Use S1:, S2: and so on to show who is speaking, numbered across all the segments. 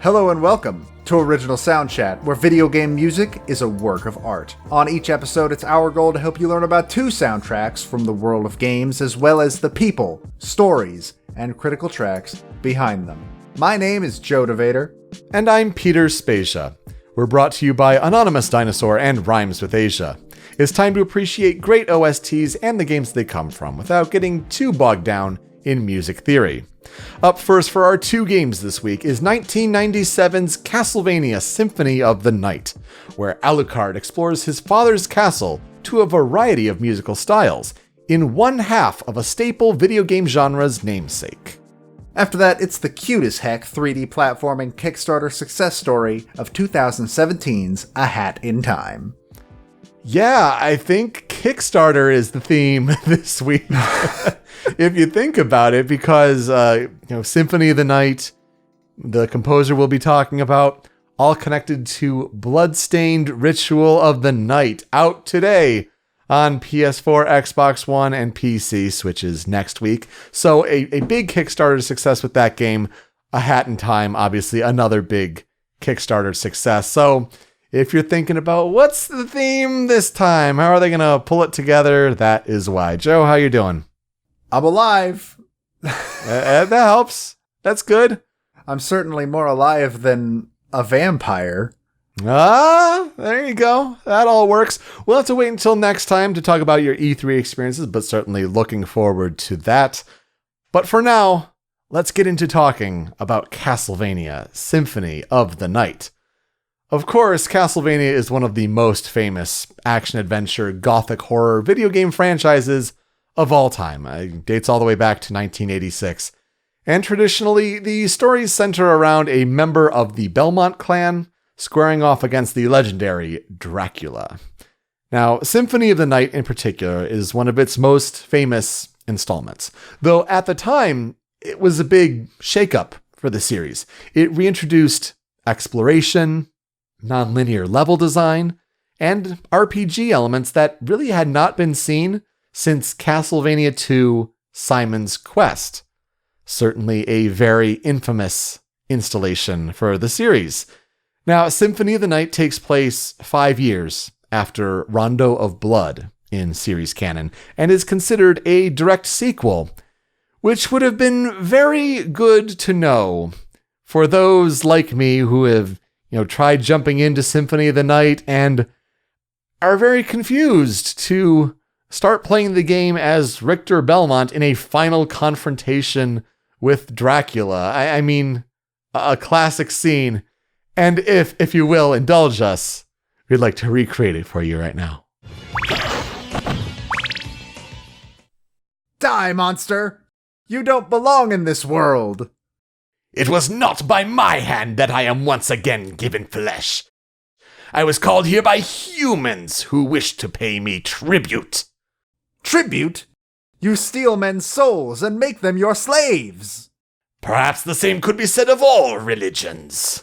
S1: Hello and welcome to Original Soundchat, where video game music is a work of art. On each episode, it's our goal to help you learn about 2 soundtracks from the world of games, as well as the people, stories, and critical tracks behind them. My name is Joe DeVader.
S2: And I'm Peter Spezia. We're brought to you by Anonymous Dinosaur and Rhymes with Asia. It's time to appreciate great OSTs and the games they come from without getting too bogged down in music theory. Up first for our 2 games this week is 1997's Castlevania Symphony of the Night, where Alucard explores his father's castle to a variety of musical styles, in one half of a staple video game genre's namesake.
S1: After that, it's the cutest heck 3D platforming Kickstarter success story of 2017's A Hat in Time.
S2: Yeah, I think Kickstarter is the theme this week, if you think about it, because Symphony of the Night, the composer we'll be talking about, all connected to Bloodstained Ritual of the Night, out today on PS4, Xbox One, and PC. Switches next week. So a big Kickstarter success with that game. A Hat in Time, obviously another big Kickstarter success. So if you're thinking about what's the theme this time, how are they going to pull it together, that is why. Joe, how you doing?
S1: I'm alive.
S2: That helps. That's good.
S1: I'm certainly more alive than a vampire.
S2: There you go. That all works. We'll have to wait until next time to talk about your E3 experiences, but certainly looking forward to that. But for now, let's get into talking about Castlevania Symphony of the Night. Of course, Castlevania is one of the most famous action-adventure gothic horror video game franchises of all time. It dates all the way back to 1986. And traditionally, the stories center around a member of the Belmont clan squaring off against the legendary Dracula. Now, Symphony of the Night in particular is one of its most famous installments, though at the time, it was a big shakeup for the series. It reintroduced exploration, non-linear level design, and RPG elements that really had not been seen since Castlevania II Simon's Quest. Certainly a very infamous installation for the series. Now, Symphony of the Night takes place 5 years after Rondo of Blood in series canon, and is considered a direct sequel, which would have been very good to know for those like me who have tried jumping into Symphony of the Night and are very confused to start playing the game as Richter Belmont in a final confrontation with Dracula. I mean, a classic scene. And if you will indulge us, we'd like to recreate it for you right now.
S1: Die, monster! You don't belong in this world!
S3: It was not by my hand that I am once again given flesh. I was called here by humans who wish to pay me tribute.
S1: Tribute? You steal men's souls and make them your slaves!
S3: Perhaps the same could be said of all religions.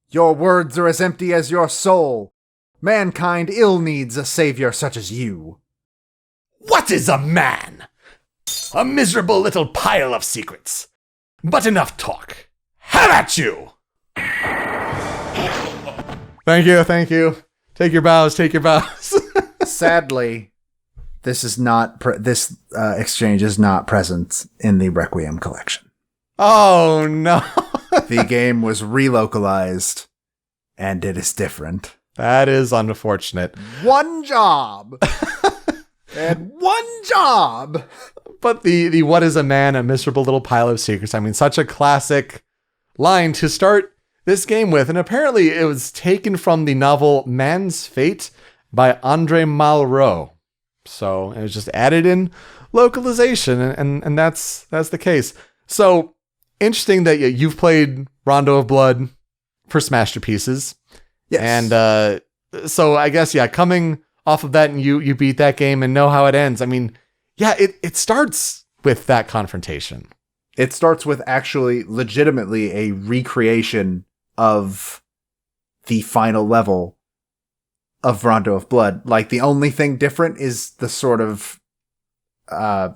S1: Your words are as empty as your soul. Mankind ill needs a savior such as you.
S3: What is a man? A miserable little pile of secrets. But enough talk. Have at you!
S2: Thank you. Take your bows.
S1: Sadly, this is not this exchange is not present in the Requiem collection.
S2: Oh no.
S1: The game was relocalized, and it is different.
S2: That is unfortunate.
S1: One job! And one job!
S2: But the what is a man, a miserable little pile of secrets. I mean, such a classic line to start this game with. And apparently it was taken from the novel Man's Fate by Andre Malraux. So it was just added in localization, and that's the case. So interesting that you've played Rondo of Blood for Smash Pieces.
S1: Yes.
S2: And so I guess, coming off of that and you beat that game and know how it ends. I mean, it starts with that confrontation.
S1: It starts with actually legitimately a recreation of the final level of Rondo of Blood. Like, the only thing different is the sort of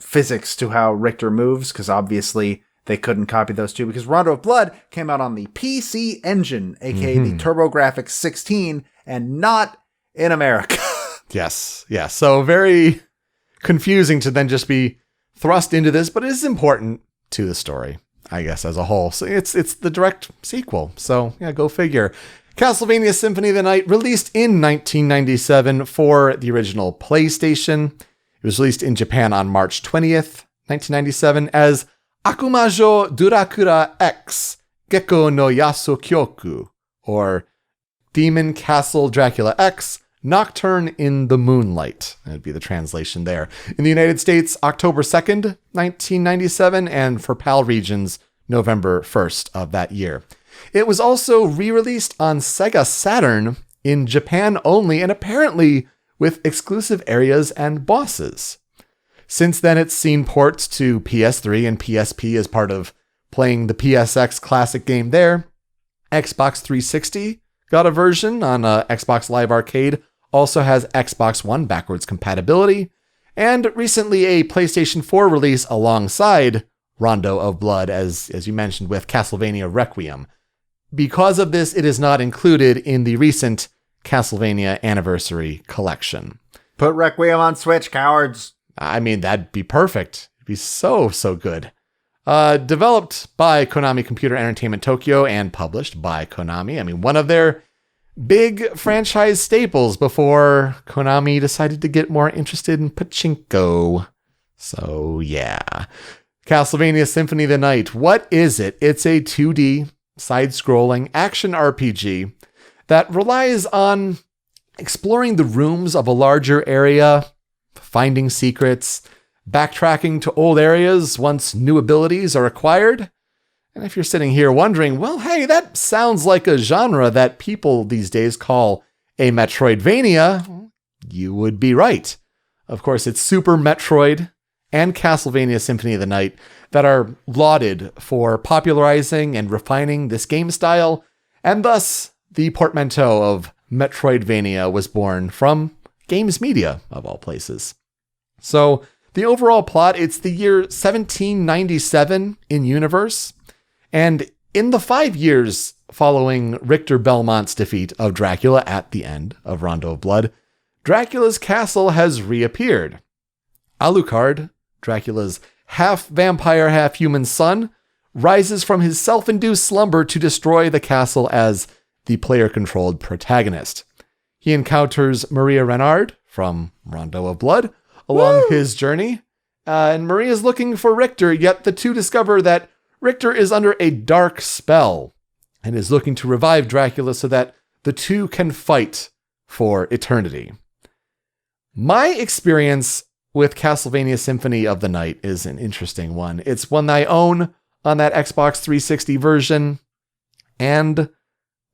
S1: physics to how Richter moves, because obviously they couldn't copy those two because Rondo of Blood came out on the PC Engine, aka the TurboGrafx 16, and not in America.
S2: Yes. Yeah. So very confusing to then just be thrust into this, but it is important to the story, I guess, as a whole. So it's the direct sequel. So yeah, go figure. Castlevania Symphony of the Night, released in 1997 for the original PlayStation. It was released in Japan on March 20th, 1997 as Akumajo Durakura X Gekko no Yasukyoku, or Demon Castle Dracula X Nocturne in the Moonlight. That would be the translation there. In the United States, October 2nd, 1997, and for PAL regions, November 1st of that year. It was also re-released on Sega Saturn in Japan only, and apparently with exclusive areas and bosses. Since then, it's seen ports to PS3 and PSP as part of playing the PSX classic game there. Xbox 360 got a version on Xbox Live Arcade, also has Xbox One backwards compatibility, and recently a PlayStation 4 release alongside Rondo of Blood, as you mentioned, with Castlevania Requiem. Because of this, it is not included in the recent Castlevania Anniversary Collection.
S1: Put Requiem on Switch, cowards.
S2: I mean, that'd be perfect. It'd be so good. Developed by Konami Computer Entertainment Tokyo and published by Konami. I mean, one of their big franchise staples before Konami decided to get more interested in pachinko. So, yeah. Castlevania Symphony of the Night. What is it? It's a 2D side-scrolling action RPG that relies on exploring the rooms of a larger area, finding secrets, backtracking to old areas once new abilities are acquired. And if you're sitting here wondering, well, hey, that sounds like a genre that people these days call a Metroidvania, you would be right. Of course, it's Super Metroid and Castlevania Symphony of the Night that are lauded for popularizing and refining this game style, and thus the portmanteau of Metroidvania was born from games media, of all places. So the overall plot, it's the year 1797 in universe, and in the 5 years following Richter Belmont's defeat of Dracula at the end of Rondo of Blood, Dracula's castle has reappeared. Alucard, Dracula's half-vampire, half-human son, rises from his self-induced slumber to destroy the castle as the player-controlled protagonist. He encounters Maria Renard from Rondo of Blood along his journey, and Maria is looking for Richter, yet the two discover that Richter is under a dark spell and is looking to revive Dracula so that the two can fight for eternity. My experience with Castlevania Symphony of the Night is an interesting one. It's one that I own on that Xbox 360 version, and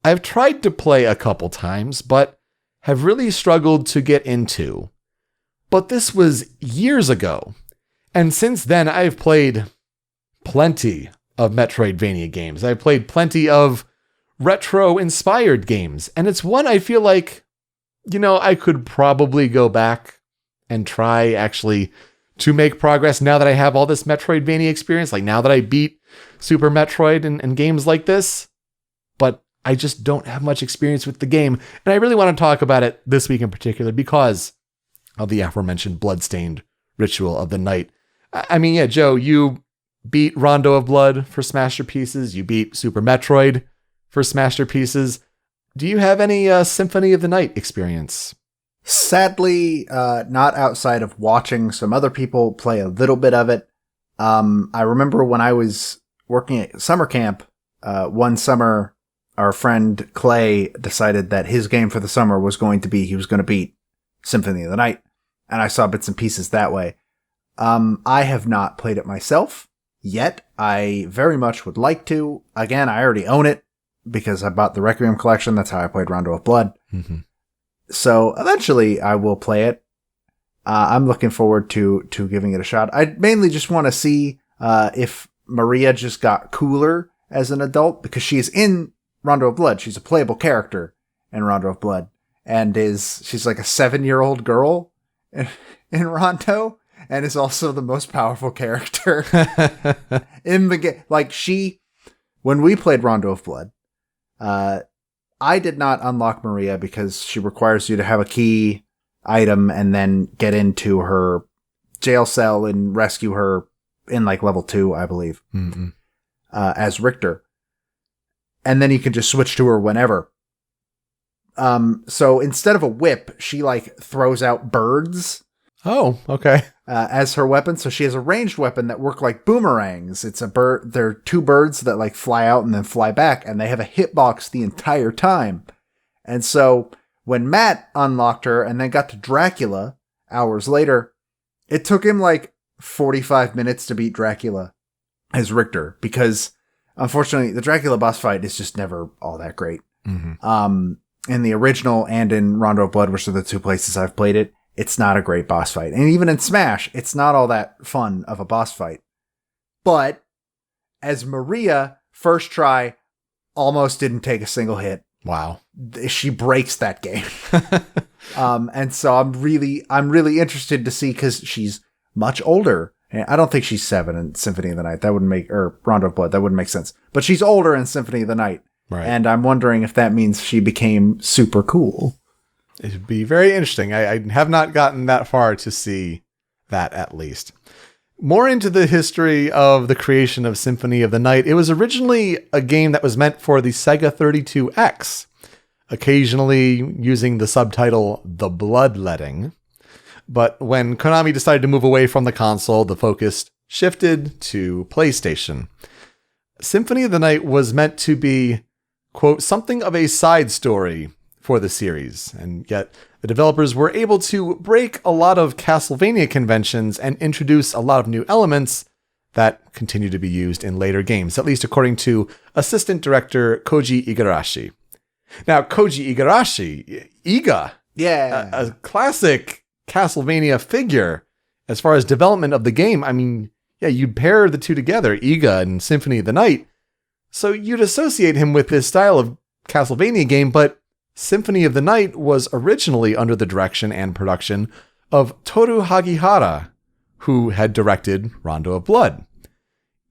S2: I've tried to play a couple times, but have really struggled to get into. But this was years ago, and since then I've played plenty of Metroidvania games. I've played plenty of retro-inspired games, and it's one I feel like, I could probably go back and try actually to make progress now that I have all this Metroidvania experience, like now that I beat Super Metroid and games like this, but I just don't have much experience with the game, and I really want to talk about it this week in particular because of the aforementioned bloodstained ritual of the night. I mean, yeah, Joe, you beat Rondo of Blood for Smasher Pieces, you beat Super Metroid for Smasher Pieces. Do you have any Symphony of the Night experience?
S1: Sadly, not outside of watching some other people play a little bit of it. I remember when I was working at summer camp, one summer, our friend Clay decided that his game for the summer was going to be, he was going to beat Symphony of the Night, and I saw bits and pieces that way. I have not played it myself yet. I very much would like to. Again, I already own it because I bought the Requiem collection. That's how I played Rondo of Blood.
S2: Mm-hmm.
S1: So eventually I will play it. I'm looking forward to giving it a shot. I mainly just want to see if Maria just got cooler as an adult, because she is in Rondo of Blood. She's a playable character in Rondo of Blood, and she's like a 7-year-old girl in Rondo, and is also the most powerful character in the game. Like, when we played Rondo of Blood, I did not unlock Maria because she requires you to have a key item and then get into her jail cell and rescue her in like level 2, I believe, as Richter. And then you can just switch to her whenever. So instead of a whip, she like throws out birds.
S2: Oh, okay.
S1: As her weapon. So she has a ranged weapon that work like boomerangs. It's a bird. They're 2 birds that like fly out and then fly back, and they have a hitbox the entire time. And so when Matt unlocked her and then got to Dracula hours later, it took him like 45 minutes to beat Dracula as Richter, because unfortunately the Dracula boss fight is just never all that great. In the original and in Rondo of Blood, which are the 2 places I've played it, it's not a great boss fight. And even in Smash, it's not all that fun of a boss fight. But as Maria, first try, almost didn't take a single hit.
S2: Wow.
S1: She breaks that game. And so I'm really interested to see, because she's much older. I don't think she's 7 in Symphony of the Night. That wouldn't make, or Rondo of Blood, that wouldn't make sense. But she's older in Symphony of the Night.
S2: Right.
S1: And I'm wondering if that means she became super cool.
S2: It would be very interesting. I have not gotten that far to see that, at least. More into the history of the creation of Symphony of the Night. It was originally a game that was meant for the Sega 32X, occasionally using the subtitle The Bloodletting. But when Konami decided to move away from the console, the focus shifted to PlayStation. Symphony of the Night was meant to be, quote, something of a side story for the series, and yet the developers were able to break a lot of Castlevania conventions and introduce a lot of new elements that continue to be used in later games, at least according to assistant director Koji Igarashi. Now, Koji Igarashi, Iga, a classic Castlevania figure as far as development of the game. I mean, yeah, you'd pair the 2 together, Iga and Symphony of the Night, so you'd associate him with this style of Castlevania game, but Symphony of the Night was originally under the direction and production of Toru Hagihara, who had directed Rondo of Blood.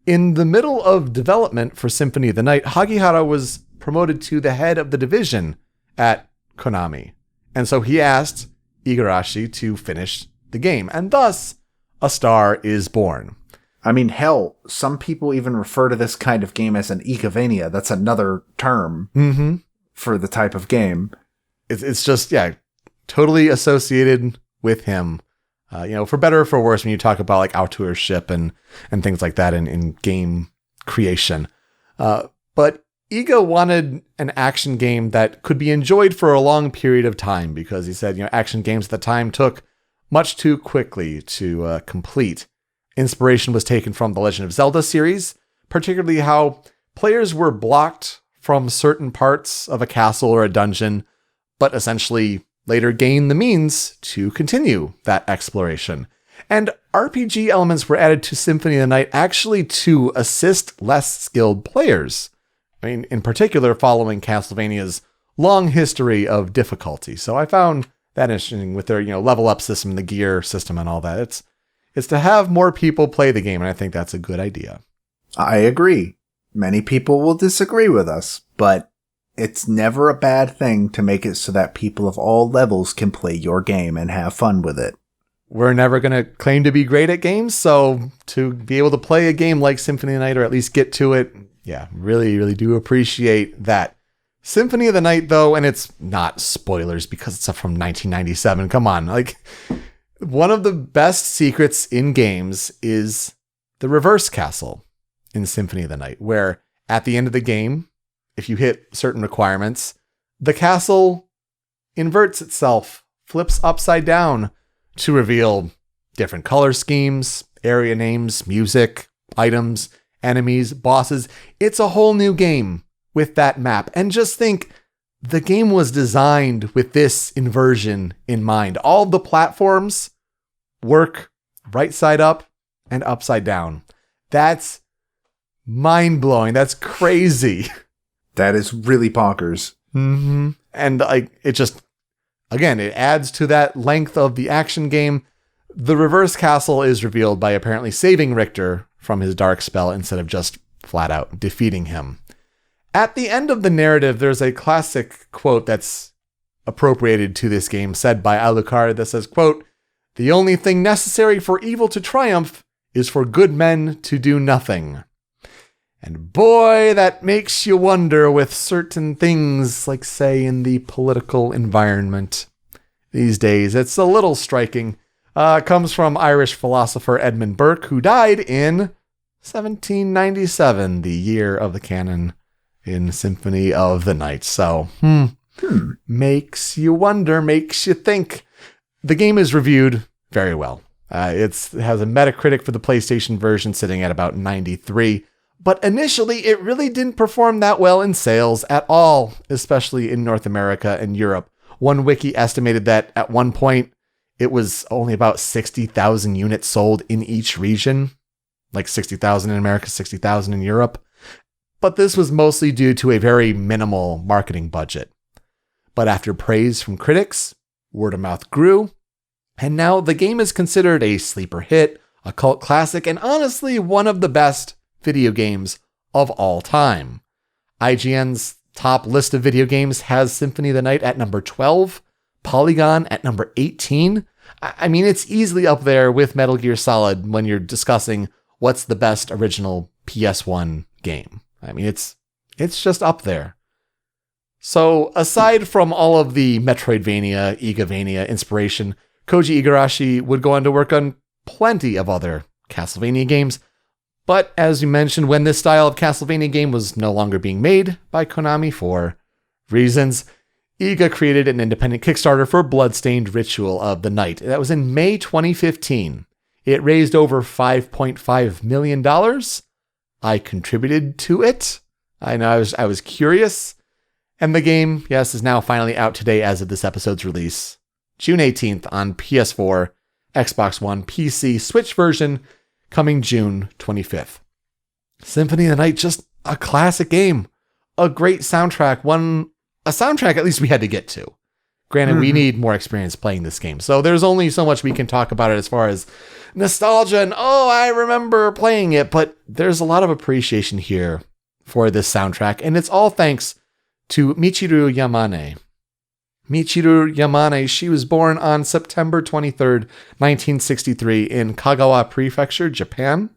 S2: In the middle of development for Symphony of the Night, Hagihara was promoted to the head of the division at Konami, and so he asked Igarashi to finish the game, and thus a star is born.
S1: I mean, hell, some people even refer to this kind of game as an Igavania. That's another term for the type of game.
S2: It's just, yeah, totally associated with him. For better or for worse, when you talk about like authorship and things like that in game creation. But Iga wanted an action game that could be enjoyed for a long period of time, because he said, action games at the time took much too quickly to complete. Inspiration was taken from the Legend of Zelda series, particularly how players were blocked from certain parts of a castle or a dungeon, but essentially later gained the means to continue that exploration. And RPG elements were added to Symphony of the Night actually to assist less skilled players. I mean, in particular, following Castlevania's long history of difficulty. So I found that interesting with their, level up system, the gear system and all that. It's to have more people play the game, and I think that's a good idea.
S1: I agree. Many people will disagree with us, but it's never a bad thing to make it so that people of all levels can play your game and have fun with it.
S2: We're never going to claim to be great at games, so to be able to play a game like Symphony of the Night, or at least get to it, yeah, really, really do appreciate that. Symphony of the Night, though, and it's not spoilers because it's from 1997, come on, one of the best secrets in games is the reverse castle in Symphony of the Night, where at the end of the game, if you hit certain requirements, the castle inverts itself, flips upside down to reveal different color schemes, area names, music, items, enemies, bosses. It's a whole new game with that map. And just think, the game was designed with this inversion in mind. All the platforms work right side up and upside down. That's mind-blowing. That's crazy.
S1: That is really bonkers.
S2: And it just, again, it adds to that length of the action game. The reverse castle is revealed by apparently saving Richter from his dark spell instead of just flat out defeating him. At the end of the narrative, there's a classic quote that's appropriated to this game, said by Alucard, that says, quote, "The only thing necessary for evil to triumph is for good men to do nothing." And boy, that makes you wonder with certain things, like say in the political environment these days. It's a little striking. Comes from Irish philosopher Edmund Burke, who died in 1797, the year of the canon in Symphony of the Night. So, makes you wonder, makes you think. The game is reviewed very well. It has a Metacritic for the PlayStation version sitting at about 93. But initially, it really didn't perform that well in sales at all, especially in North America and Europe. One wiki estimated that at one point, it was only about 60,000 units sold in each region. Like 60,000 in America, 60,000 in Europe. But this was mostly due to a very minimal marketing budget. But after praise from critics, word of mouth grew, and now the game is considered a sleeper hit, a cult classic, and honestly one of the best video games of all time. IGN's top list of video games has Symphony of the Night at number 12, Polygon at number 18. I mean, it's easily up there with Metal Gear Solid when you're discussing what's the best original PS1 game. I mean, it's just up there. So aside from all of the Metroidvania, Igavania inspiration, Koji Igarashi would go on to work on plenty of other Castlevania games. But as you mentioned, when this style of Castlevania game was no longer being made by Konami for reasons, Iga created an independent Kickstarter for Bloodstained Ritual of the Night. That was in May 2015. It raised over $5.5 million. I contributed to it. I know I was curious. And the game, yes, is now finally out today as of this episode's release. June 18th on PS4, Xbox One, PC, Switch version, coming June 25th. Symphony of the Night, just a classic game. A great soundtrack, a soundtrack at least we had to get to. Granted, we need more experience playing this game. So there's only so much we can talk about it as far as nostalgia and, oh, I remember playing it. But there's a lot of appreciation here for this soundtrack. And it's all thanks to Michiru Yamane. Michiru Yamane, she was born on September 23rd, 1963 in Kagawa Prefecture, Japan.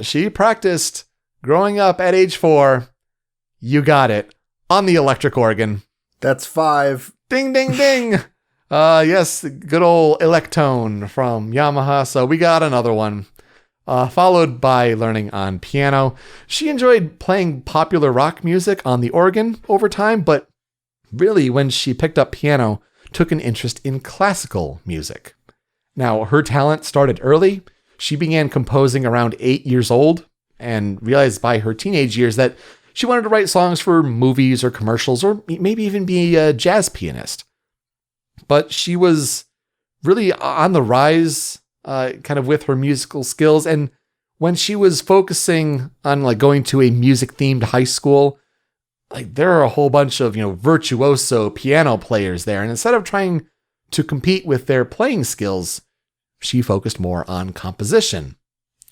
S2: She practiced growing up at age 4. You got it. On the electric organ.
S1: That's 5.
S2: Ding, ding, ding. Yes, good old Electone from Yamaha. So we got another one. Followed by learning on piano. She enjoyed playing popular rock music on the organ over time, but really when she picked up piano, took an interest in classical music. Now, her talent started early. She began composing around 8 years old and realized by her teenage years that she wanted to write songs for movies or commercials, or maybe even be a jazz pianist. But she was really on the rise, kind of with her musical skills. And when she was focusing on like going to a music-themed high school, like there are a whole bunch of, virtuoso piano players there. And instead of trying to compete with their playing skills, she focused more on composition.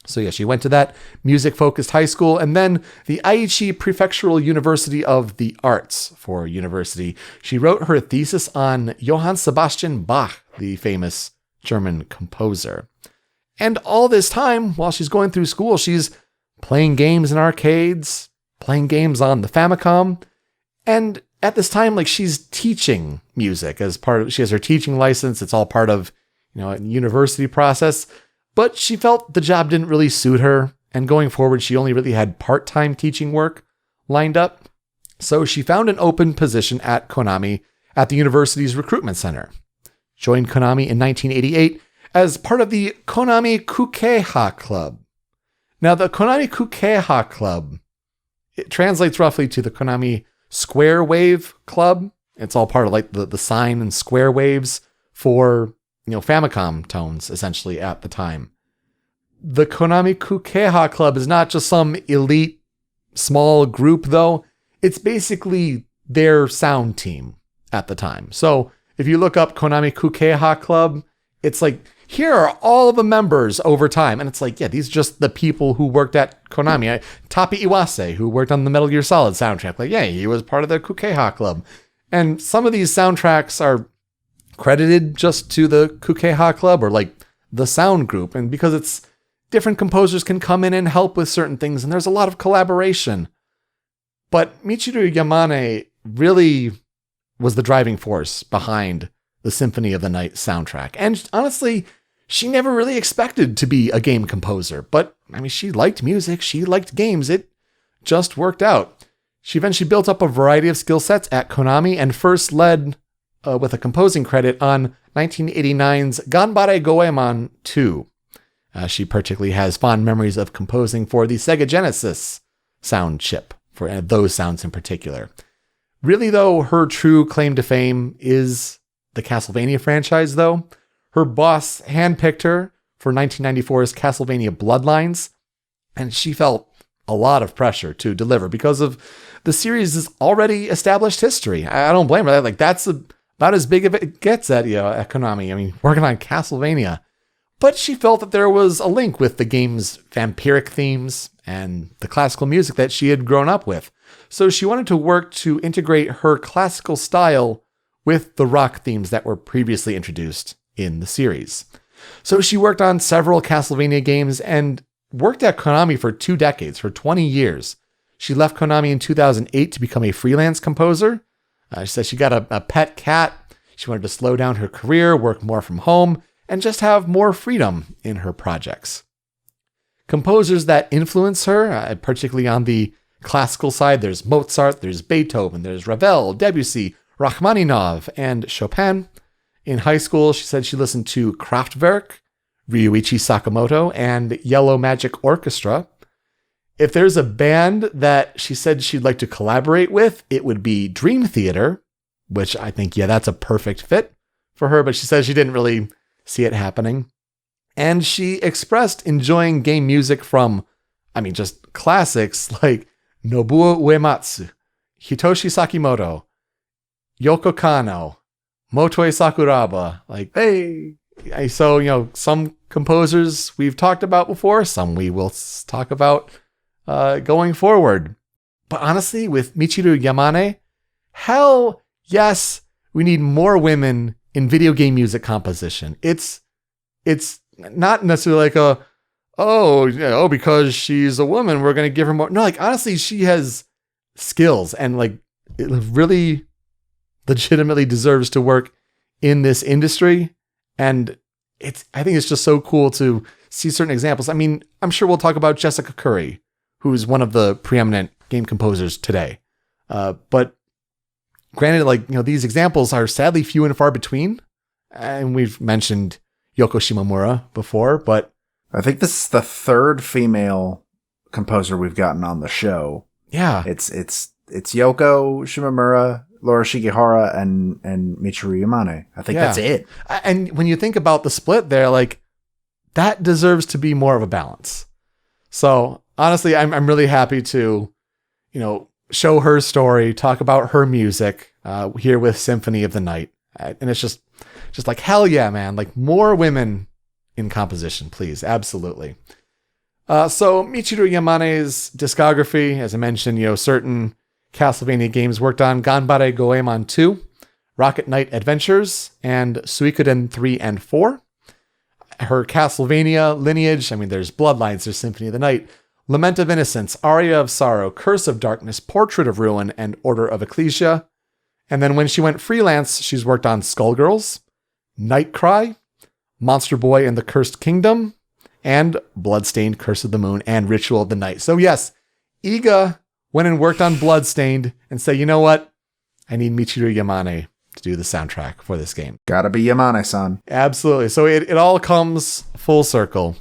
S2: So yeah, she went to that music-focused high school and then the Aichi Prefectural University of the Arts for university. She wrote her thesis on Johann Sebastian Bach, the famous German composer. And all this time, while she's going through school, she's playing games in arcades, playing games on the Famicom, and at this time, like she's teaching music as part of, she has her teaching license. It's all part of, a university process. But she felt the job didn't really suit her, and going forward, she only really had part-time teaching work lined up. So she found an open position at Konami at the university's recruitment center. Joined Konami in 1988 as part of the Konami Kukeiha Club. Now, the Konami Kukeiha Club, it translates roughly to the Konami Square Wave Club. It's all part of like the sine and square waves for Famicom tones, essentially, at the time. The Konami Kukeiha Club is not just some elite small group, though. It's basically their sound team at the time. So if you look up Konami Kukeiha Club, it's like here are all the members over time. And it's like, yeah, these are just the people who worked at Konami. Tapi Iwase, who worked on the Metal Gear Solid soundtrack. Like, yeah, he was part of the Kukeha Club. And some of these soundtracks are credited just to the Kukeha Club or like the sound group. And because it's different composers can come in and help with certain things. And there's a lot of collaboration. But Michiru Yamane really was the driving force behind the Symphony of the Night soundtrack. And honestly, she never really expected to be a game composer. But, I mean, she liked music. She liked games. It just worked out. She eventually built up a variety of skill sets at Konami and first led with a composing credit on 1989's Ganbare Goemon 2. She particularly has fond memories of composing for the Sega Genesis sound chip, for those sounds in particular. Really, though, her true claim to fame is the Castlevania franchise, though. Her boss handpicked her for 1994's Castlevania Bloodlines, and she felt a lot of pressure to deliver because of the series' already established history. I don't blame her. Like, that's about as big as it gets at Konami. I mean, working on Castlevania. But she felt that there was a link with the game's vampiric themes and the classical music that she had grown up with. So she wanted to work to integrate her classical style with the rock themes that were previously introduced in the series. So she worked on several Castlevania games and worked at Konami for 2 decades, for 20 years. She left Konami in 2008 to become a freelance composer. She said she got a pet cat. She wanted to slow down her career, work more from home, and just have more freedom in her projects. Composers that influence her, particularly on the classical side, there's Mozart, there's Beethoven, there's Ravel, Debussy, Rachmaninoff, and Chopin. In high school, she said she listened to Kraftwerk, Ryuichi Sakamoto, and Yellow Magic Orchestra. If there's a band that she said she'd like to collaborate with, it would be Dream Theater, which I think, yeah, that's a perfect fit for her, but she says she didn't really see it happening. And she expressed enjoying game music from, just classics like Nobuo Uematsu, Hitoshi Sakimoto, Yoko Kanno, Motoi Sakuraba. Some composers we've talked about before, some we will talk about going forward. But honestly, with Michiru Yamane, hell yes, we need more women in video game music composition. It's not necessarily like because she's a woman, we're going to give her more. No, honestly, she has skills and it really legitimately deserves to work in this industry. And I think it's just so cool to see certain examples. I'm sure we'll talk about Jessica Curry, who's one of the preeminent game composers today. But granted, these examples are sadly few and far between. And we've mentioned Yoko Shimomura before, but
S1: I think this is the 3rd female composer we've gotten on the show.
S2: Yeah.
S1: It's Yoko Shimomura, Laura Shigehara, and Michiru Yamane. I think that's it.
S2: And when you think about the split there, that deserves to be more of a balance. So honestly, I'm really happy to, show her story, talk about her music here with Symphony of the Night. And it's just hell yeah, man. More women in composition, please. Absolutely. So Michiru Yamane's discography, as I mentioned, certain Castlevania games worked on Ganbare Goemon 2, Rocket Knight Adventures, and Suikoden 3 and 4. Her Castlevania lineage, there's Bloodlines, there's Symphony of the Night, Lament of Innocence, Aria of Sorrow, Curse of Darkness, Portrait of Ruin, and Order of Ecclesia. And then when she went freelance, she's worked on Skullgirls, Nightcry, Monster Boy and the Cursed Kingdom, and Bloodstained, Curse of the Moon, and Ritual of the Night. So yes, Iga went and worked on Bloodstained and said, you know what? I need Michiru Yamane to do the soundtrack for this game.
S1: Gotta be Yamane-san.
S2: Absolutely. So it all comes full circle.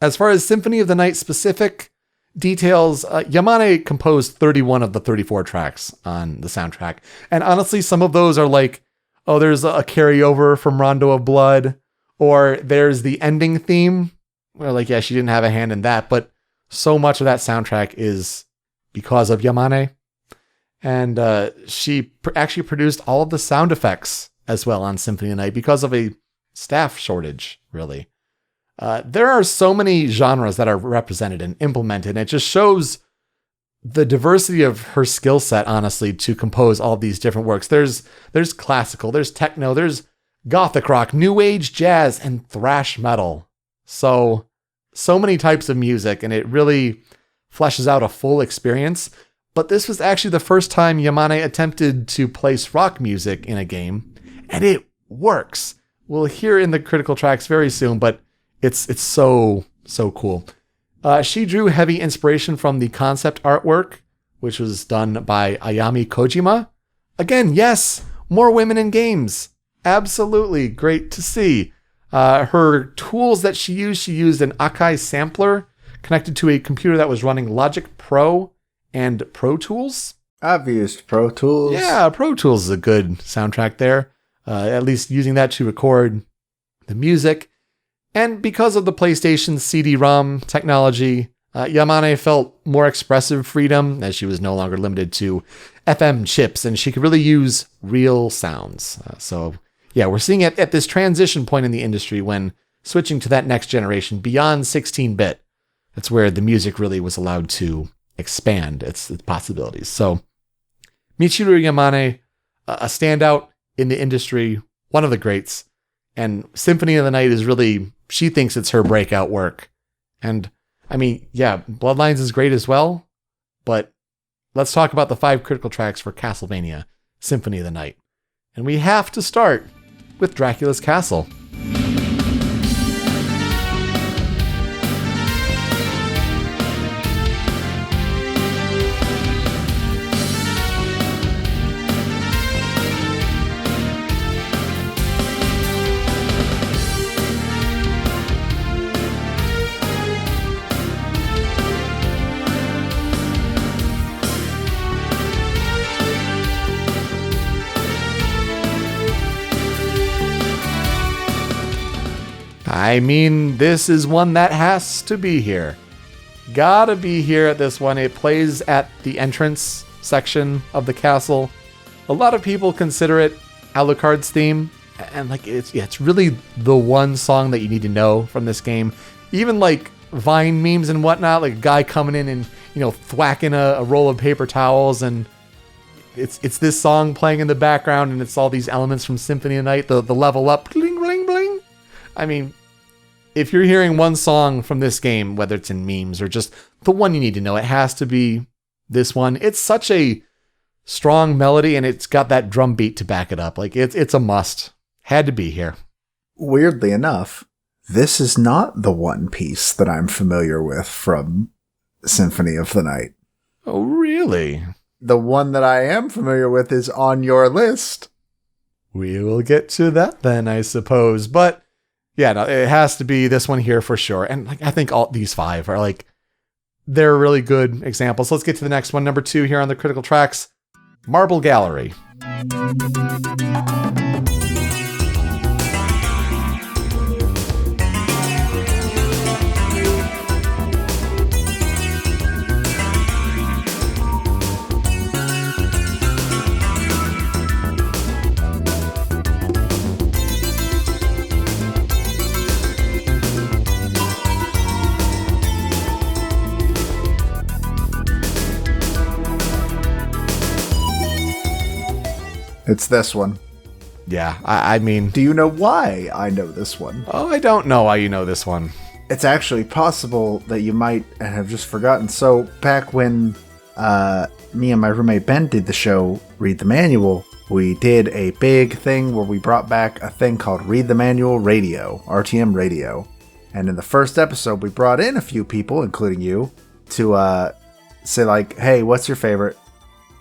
S2: As far as Symphony of the Night specific details, Yamane composed 31 of the 34 tracks on the soundtrack. And honestly, some of those are there's a carryover from Rondo of Blood, or there's the ending theme. Where she didn't have a hand in that, but so much of that soundtrack is because of Yamane. And she actually produced all of the sound effects as well on Symphony of the Night because of a staff shortage, really. There are so many genres that are represented and implemented, and it just shows the diversity of her skill set, honestly, to compose all these different works. There's classical, there's techno, there's gothic rock, new age jazz, and thrash metal. So many types of music, and it really fleshes out a full experience. But this was actually the first time Yamane attempted to place rock music in a game, and it works. We'll hear in the critical tracks very soon, but it's so cool. She drew heavy inspiration from the concept artwork, which was done by Ayami Kojima. Again, yes, more women in games. Absolutely great to see. Her tools that she used an Akai sampler connected to a computer that was running Logic Pro and Pro Tools.
S1: I've used Pro Tools.
S2: Yeah, Pro Tools is a good soundtrack there. At least using that to record the music. And because of the PlayStation CD-ROM technology, Yamane felt more expressive freedom as she was no longer limited to FM chips and she could really use real sounds. So yeah, we're seeing it at this transition point in the industry when switching to that next generation beyond 16-bit. That's where the music really was allowed to expand its possibilities. So Michiru Yamane, a standout in the industry, one of the greats. And Symphony of the Night is really, she thinks it's her breakout work. And I mean, yeah, Bloodlines is great as well. But let's talk about the 5 critical tracks for Castlevania Symphony of the Night. And we have to start with Dracula's Castle. I mean, this is one that has to be here. Gotta be here at this one. It plays at the entrance section of the castle. A lot of people consider it Alucard's theme, and like it's really the one song that you need to know from this game. Even like Vine memes and whatnot, like a guy coming in and thwacking a roll of paper towels, and it's this song playing in the background, and it's all these elements from Symphony of the Night, the level up, bling bling bling. I mean, if you're hearing one song from this game, whether it's in memes or just the one you need to know, it has to be this one. It's such a strong melody, and it's got that drum beat to back it up. Like it's a must. Had to be here.
S1: Weirdly enough, this is not the one piece that I'm familiar with from Symphony of the Night.
S2: Oh, really?
S1: The one that I am familiar with is on your list.
S2: We will get to that then, I suppose. But yeah, no, it has to be this one here for sure. And like I think all these 5 are like, they're really good examples. Let's get to the next one. Number 2 here on the critical tracks, Marble Gallery.
S1: It's this one.
S2: Yeah, I mean...
S1: Do you know why I know this one?
S2: Oh, I don't know why you know this one.
S1: It's actually possible that you might have just forgotten. So, back when me and my roommate Ben did the show Read the Manual, we did a big thing where we brought back a thing called Read the Manual Radio, RTM Radio. And in the first episode, we brought in a few people, including you, to say like, hey, what's your favorite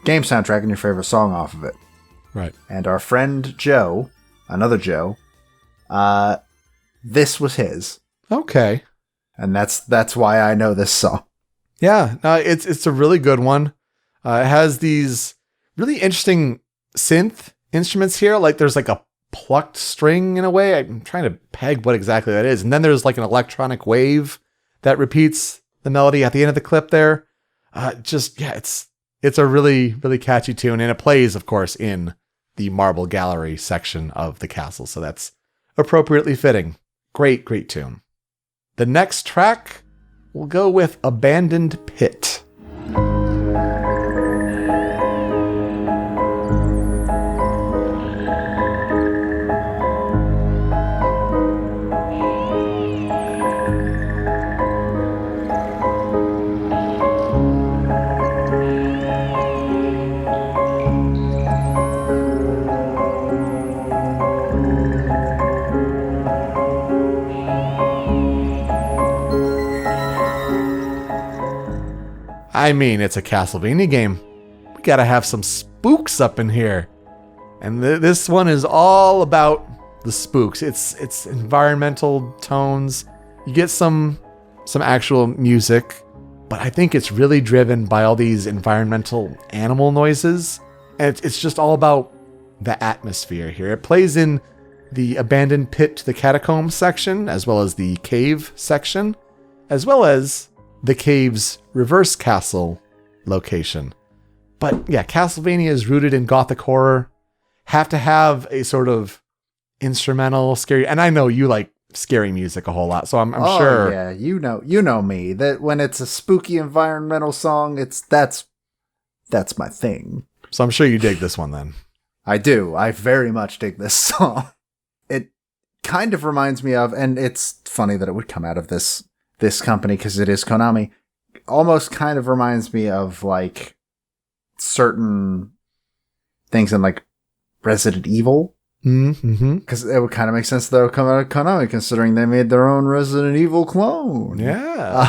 S1: game soundtrack and your favorite song off of it?
S2: Right.
S1: And our friend Joe, another Joe, this was his.
S2: Okay.
S1: And that's why I know this song.
S2: Yeah, it's a really good one. It has these really interesting synth instruments here. Like there's like a plucked string in a way. I'm trying to peg what exactly that is. And then there's like an electronic wave that repeats the melody at the end of the clip there. It's a really, really catchy tune. And it plays, of course, in the Marble Gallery section of the castle. So that's appropriately fitting. Great, great tune. The next track, we'll go with Abandoned Pit. I mean, it's a Castlevania game. We gotta have some spooks up in here. And this one is all about the spooks. It's environmental tones. You get some actual music, but I think it's really driven by all these environmental animal noises. And it's just all about the atmosphere here. It plays in the abandoned pit to the catacombs section, as well as the cave section, as well as the cave's reverse castle location. But yeah, Castlevania is rooted in gothic horror. Have to have a sort of instrumental scary, and I know you like scary music a whole lot, so I'm sure.
S1: Yeah, you know me, that when it's a spooky environmental song, that's my thing.
S2: So I'm sure you dig this one then.
S1: I do. I very much dig this song. It kind of reminds me of, and it's funny that it would come out of this company because it is Konami, almost kind of reminds me of like certain things in like Resident Evil.
S2: Mm-hmm.
S1: Because it would kind of make sense that it would come out of Konami considering they made their own Resident Evil clone.
S2: Yeah.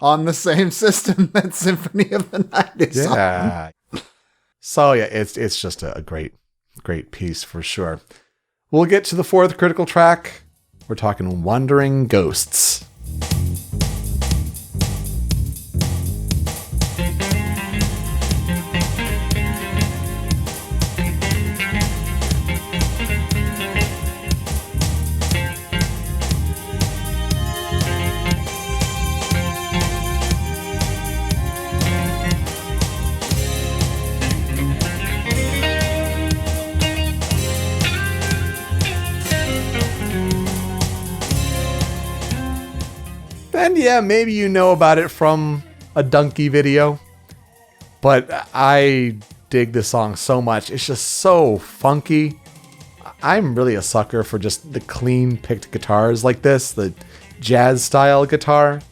S1: On the same system that Symphony of the Night is on.
S2: So yeah, it's just a great piece for sure. We'll get to the fourth critical track. We're talking Wandering Ghosts. And yeah, maybe you know about it from a Donkey video, but I dig this song so much. It's just so funky. I'm really a sucker for just the clean picked guitars like this, the jazz style guitar.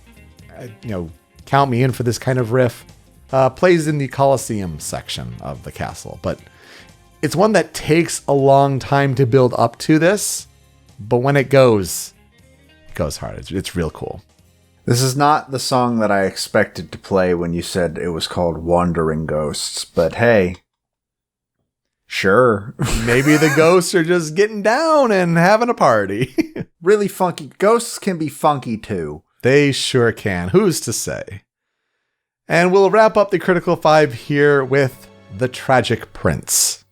S2: Count me in for this kind of riff. Plays in the Colosseum section of the castle, but it's one that takes a long time to build up to this, but when it goes hard. It's real cool.
S1: This is not the song that I expected to play when you said it was called Wandering Ghosts, but hey, sure.
S2: Maybe the ghosts are just getting down and having a party.
S1: Really funky. Ghosts can be funky too.
S2: They sure can. Who's to say? And we'll wrap up the Critical 5 here with The Tragic Prince.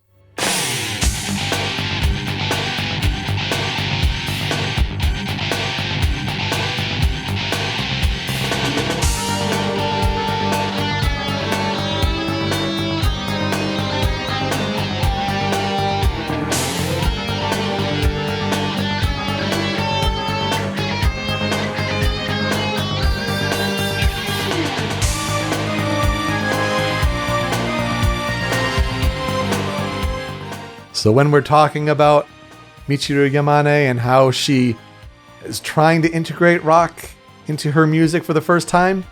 S2: So when we're talking about Michiru Yamane and how she is trying to integrate rock into her music for the first time,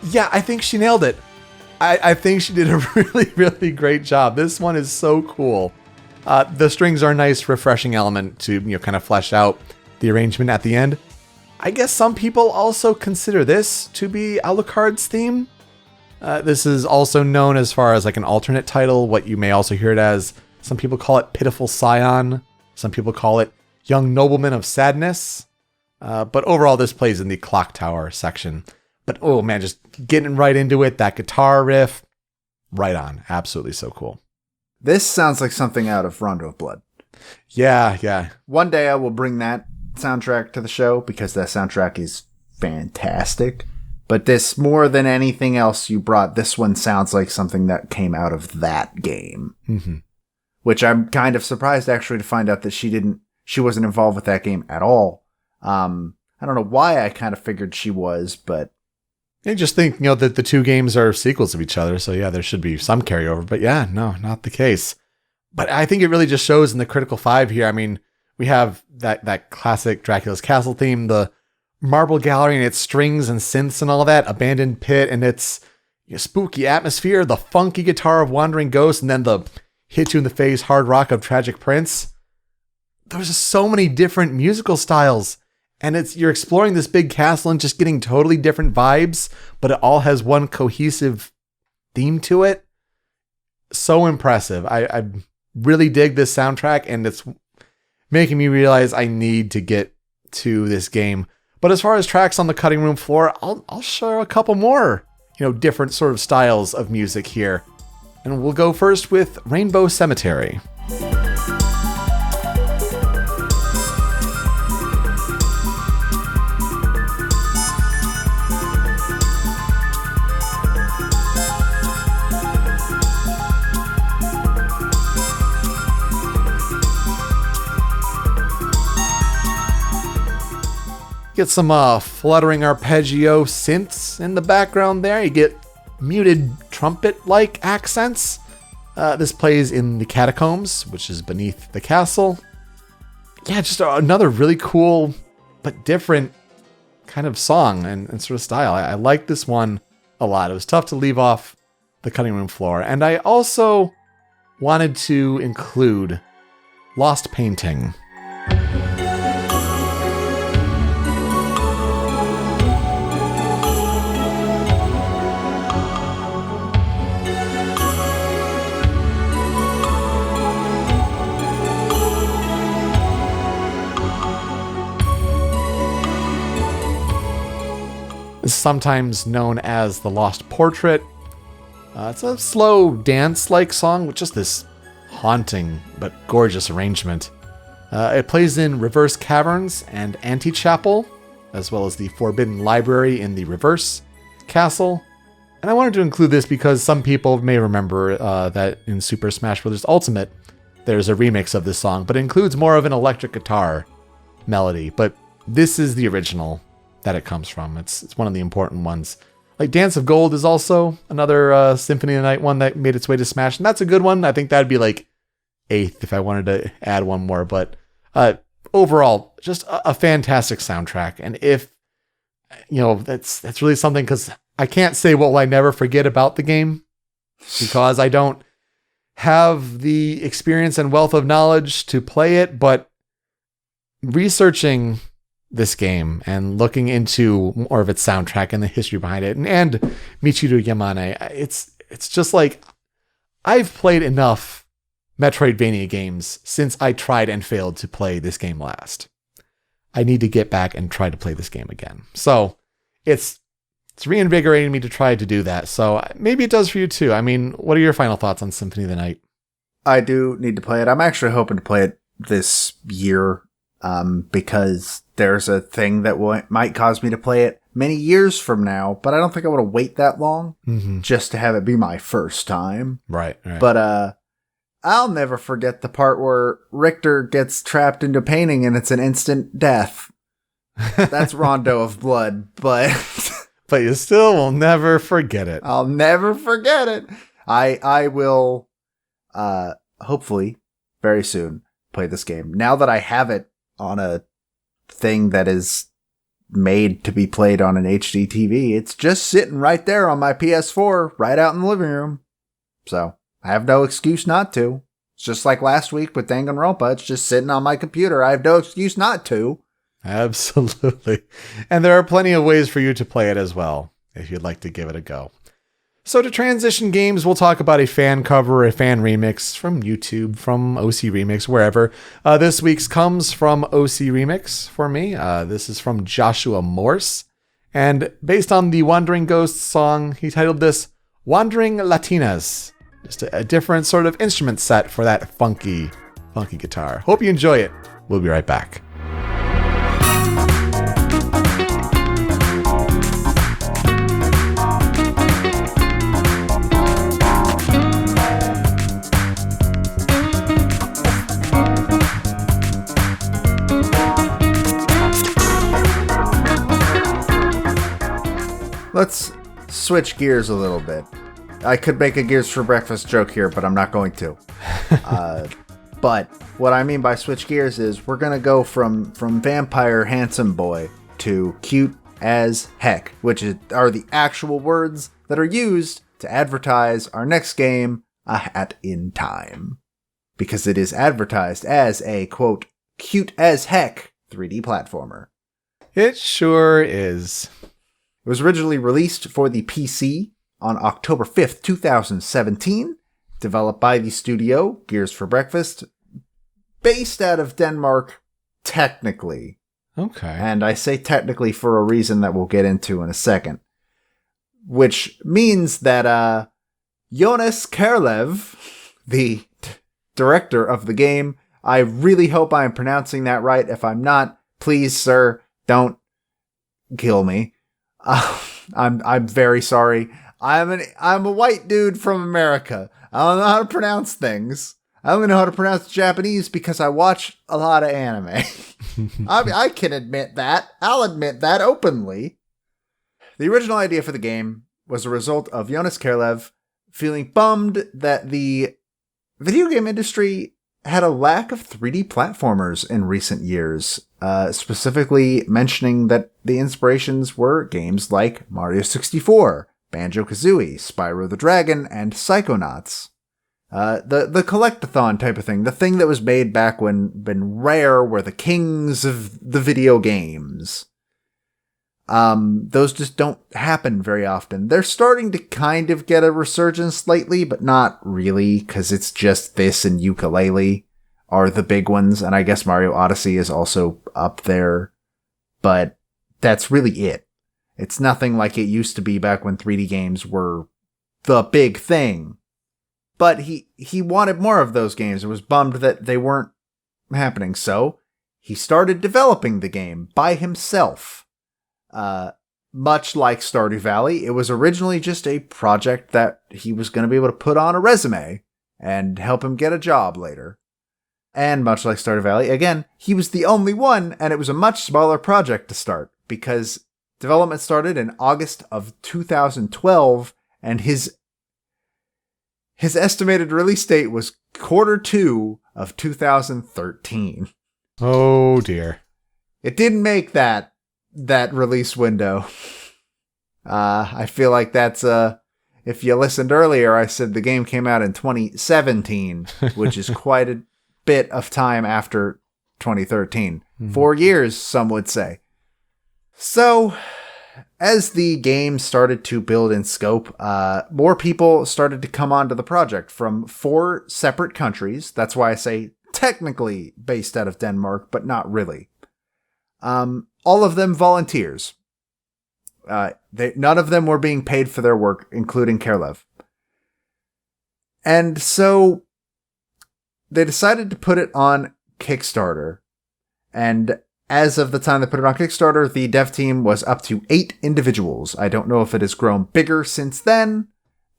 S2: yeah, I think she nailed it. I think she did a really, really great job. This one is so cool. The strings are a nice, refreshing element to kind of flesh out the arrangement at the end. I guess some people also consider this to be Alucard's theme. This is also known as far as like an alternate title, what you may also hear it as. Some people call it Pitiful Scion. Some people call it Young Nobleman of Sadness. But overall, this plays in the Clock Tower section. But oh man, just getting right into it. That guitar riff, right on. Absolutely so cool.
S1: This sounds like something out of Rondo of Blood.
S2: Yeah.
S1: One day I will bring that soundtrack to the show because that soundtrack is fantastic. But this, more than anything else you brought, this one sounds like something that came out of that game.
S2: Mm-hmm.
S1: which I'm kind of surprised actually to find out that she wasn't involved with that game at all. I don't know why I kind of figured she was, but
S2: I just think, that the two games are sequels of each other. So yeah, there should be some carryover, but yeah, no, not the case. But I think it really just shows in the Critical 5 here. I mean, we have that classic Dracula's Castle theme, the marble gallery and its strings and synths and all that, abandoned pit and its spooky atmosphere, the funky guitar of Wandering Ghost, and then the hit you in the face hard rock of Tragic Prince. There's just so many different musical styles, and you're exploring this big castle and just getting totally different vibes, but it all has one cohesive theme to it. So impressive. I really dig this soundtrack, and it's making me realize I need to get to this game. But as far as tracks on the cutting room floor, I'll show a couple more, different sort of styles of music here. And we'll go first with Rainbow Cemetery. Get some fluttering arpeggio synths in the background there. You get muted trumpet-like accents. This plays in the catacombs, which is beneath the castle. Yeah, just another really cool but different kind of song and sort of style. I like this one a lot. It was tough to leave off the cutting room floor. And I also wanted to include Lost Painting. Sometimes known as The Lost Portrait. It's a slow dance-like song with just this haunting but gorgeous arrangement. It plays in Reverse Caverns and Antechapel, as well as the Forbidden Library in the Reverse Castle. And I wanted to include this because some people may remember that in Super Smash Bros. Ultimate, there's a remix of this song, but it includes more of an electric guitar melody. But this is the original that it comes from. It's one of the important ones. Like Dance of Gold is also another Symphony of the Night one that made its way to Smash, and that's a good one. I think that'd be like 8th if I wanted to add one more, but overall, just a fantastic soundtrack. And if, that's really something, because I can't say what will I never forget about the game, because I don't have the experience and wealth of knowledge to play it, but researching this game and looking into more of its soundtrack and the history behind it, and Michiru Yamane, it's just like, I've played enough Metroidvania games since I tried and failed to play this game last. I need to get back and try to play this game again. So it's reinvigorating me to try to do that. So maybe it does for you too. I mean, what are your final thoughts on Symphony of the Night?
S1: I do need to play it. I'm actually hoping to play it this year, because there's a thing that might cause me to play it many years from now, but I don't think I want to wait that long just to have it be my first time.
S2: Right.
S1: But I'll never forget the part where Richter gets trapped into painting and it's an instant death. That's Rondo of Blood, but
S2: but you still will never forget it.
S1: I'll never forget it. I will hopefully very soon play this game. Now that I have it on a thing that is made to be played on an HD TV, it's just sitting right there on my PS4, right out in the living room. So I have no excuse not to. It's just like last week with Danganronpa. It's just sitting on my computer. I have no excuse not to.
S2: Absolutely. And there are plenty of ways for you to play it as well, if you'd like to give it a go. So to transition games, we'll talk about a fan cover, a fan remix from YouTube, from OC Remix, wherever. This week's comes from OC Remix for me. This is from Joshua Morse. And based on the Wandering Ghosts song, he titled this Wandering Latinas. Just a different sort of instrument set for that funky guitar. Hope you enjoy it. We'll be right back.
S1: Let's switch gears a little bit. I could make a Gears for Breakfast joke here, but I'm not going to. But what I mean by switch gears is we're going to go from vampire handsome boy to cute as heck, which are the actual words that are used to advertise our next game, A Hat in Time. Because it is advertised as a, quote, cute as heck 3D platformer.
S2: It sure is.
S1: It was originally released for the PC on October 5th, 2017, developed by the studio Gears for Breakfast, based out of Denmark, technically.
S2: Okay.
S1: And I say technically for a reason that we'll get into in a second. Which means that Jonas Kerlev, the director of the game, I really hope I'm pronouncing that right. If I'm not, please, sir, don't kill me. I'm very sorry. I'm a white dude from America. I don't know how to pronounce things. I only know how to pronounce Japanese because I watch a lot of anime. I can admit that. I'll admit that openly. The original idea for the game was a result of Jonas Kerlev feeling bummed that the video game industry had a lack of 3D platformers in recent years, specifically mentioning that the inspirations were games like Mario 64, Banjo-Kazooie, Spyro the Dragon, and Psychonauts. The collectathon type of thing, the thing that was made back when Rare were the kings of the video games. Those just don't happen very often. They're starting to kind of get a resurgence lately, but not really, because it's just this and Yooka-Laylee are the big ones, and I guess Mario Odyssey is also up there, but that's really it. It's nothing like it used to be back when 3D games were the big thing. But he wanted more of those games and was bummed that they weren't happening, so he started developing the game by himself. Much like Stardew Valley, it was originally just a project that he was going to be able to put on a resume and help him get a job later. And much like Stardew Valley, again, he was the only one, and it was a much smaller project to start, because development started in August of 2012, and his estimated release date was Q2 of 2013.
S2: Oh dear.
S1: It didn't make that release window. I feel like that's if you listened earlier, I said the game came out in 2017, which is quite a bit of time after 2013. 4 years, some would say. So, as the game started to build in scope, more people started to come onto the project from 4 separate countries. That's why I say technically based out of Denmark, but not really. All of them volunteers. None of them were being paid for their work, including Kerlev. And so they decided to put it on Kickstarter. And as of the time they put it on Kickstarter, the dev team was up to 8 individuals. I don't know if it has grown bigger since then.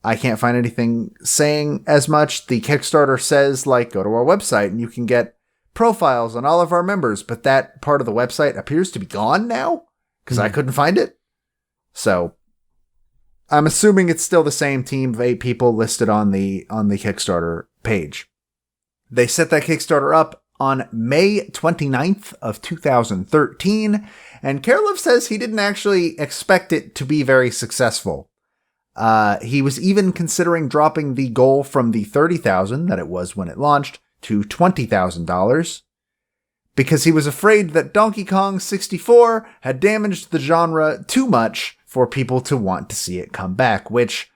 S1: I can't find anything saying as much. The Kickstarter says, like, go to our website and you can get profiles on all of our members, but that part of the website appears to be gone now because I couldn't find it. So I'm assuming it's still the same team of 8 people listed on the Kickstarter page. They set that Kickstarter up on May 29th of 2013, and Kerlev says he didn't actually expect it to be very successful. He was even considering dropping the goal from the $30,000 that it was when it launched to $20,000 because he was afraid that Donkey Kong 64 had damaged the genre too much for people to want to see it come back, which,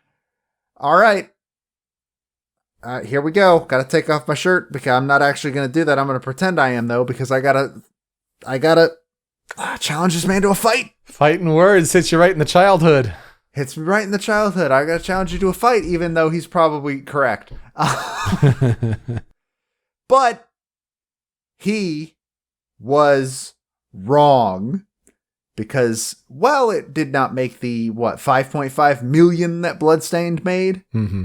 S1: alright, here we go. Gotta take off my shirt because I'm not actually gonna do that. I'm gonna pretend I am, though, because I gotta challenge this man to a fight.
S2: Fighting words hits you right in the childhood.
S1: Hits me right in the childhood. I gotta challenge you to a fight, even though he's probably correct. But he was wrong because, well, it did not make the, $5.5 million that Bloodstained made. Mm-hmm.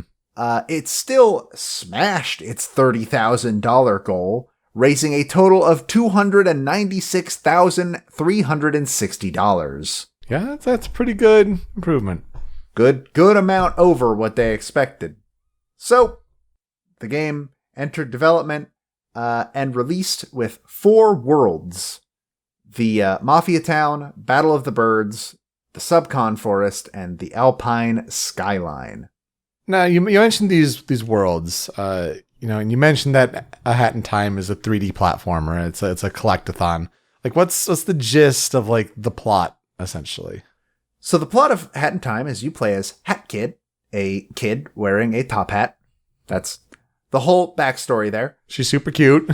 S1: It still smashed its $30,000 goal, raising a total of $296,360.
S2: Yeah, that's a pretty good improvement.
S1: Good amount over what they expected. So, the game entered development and released with 4 worlds. The Mafia Town, Battle of the Birds, the Subcon Forest, and the Alpine Skyline.
S2: Now, you mentioned these worlds, and you mentioned that A Hat in Time is a 3D platformer. It's a collectathon. Like, what's the gist of, like, the plot, essentially?
S1: So the plot of Hat in Time is you play as Hat Kid, a kid wearing a top hat. That's the whole backstory there.
S2: She's super cute.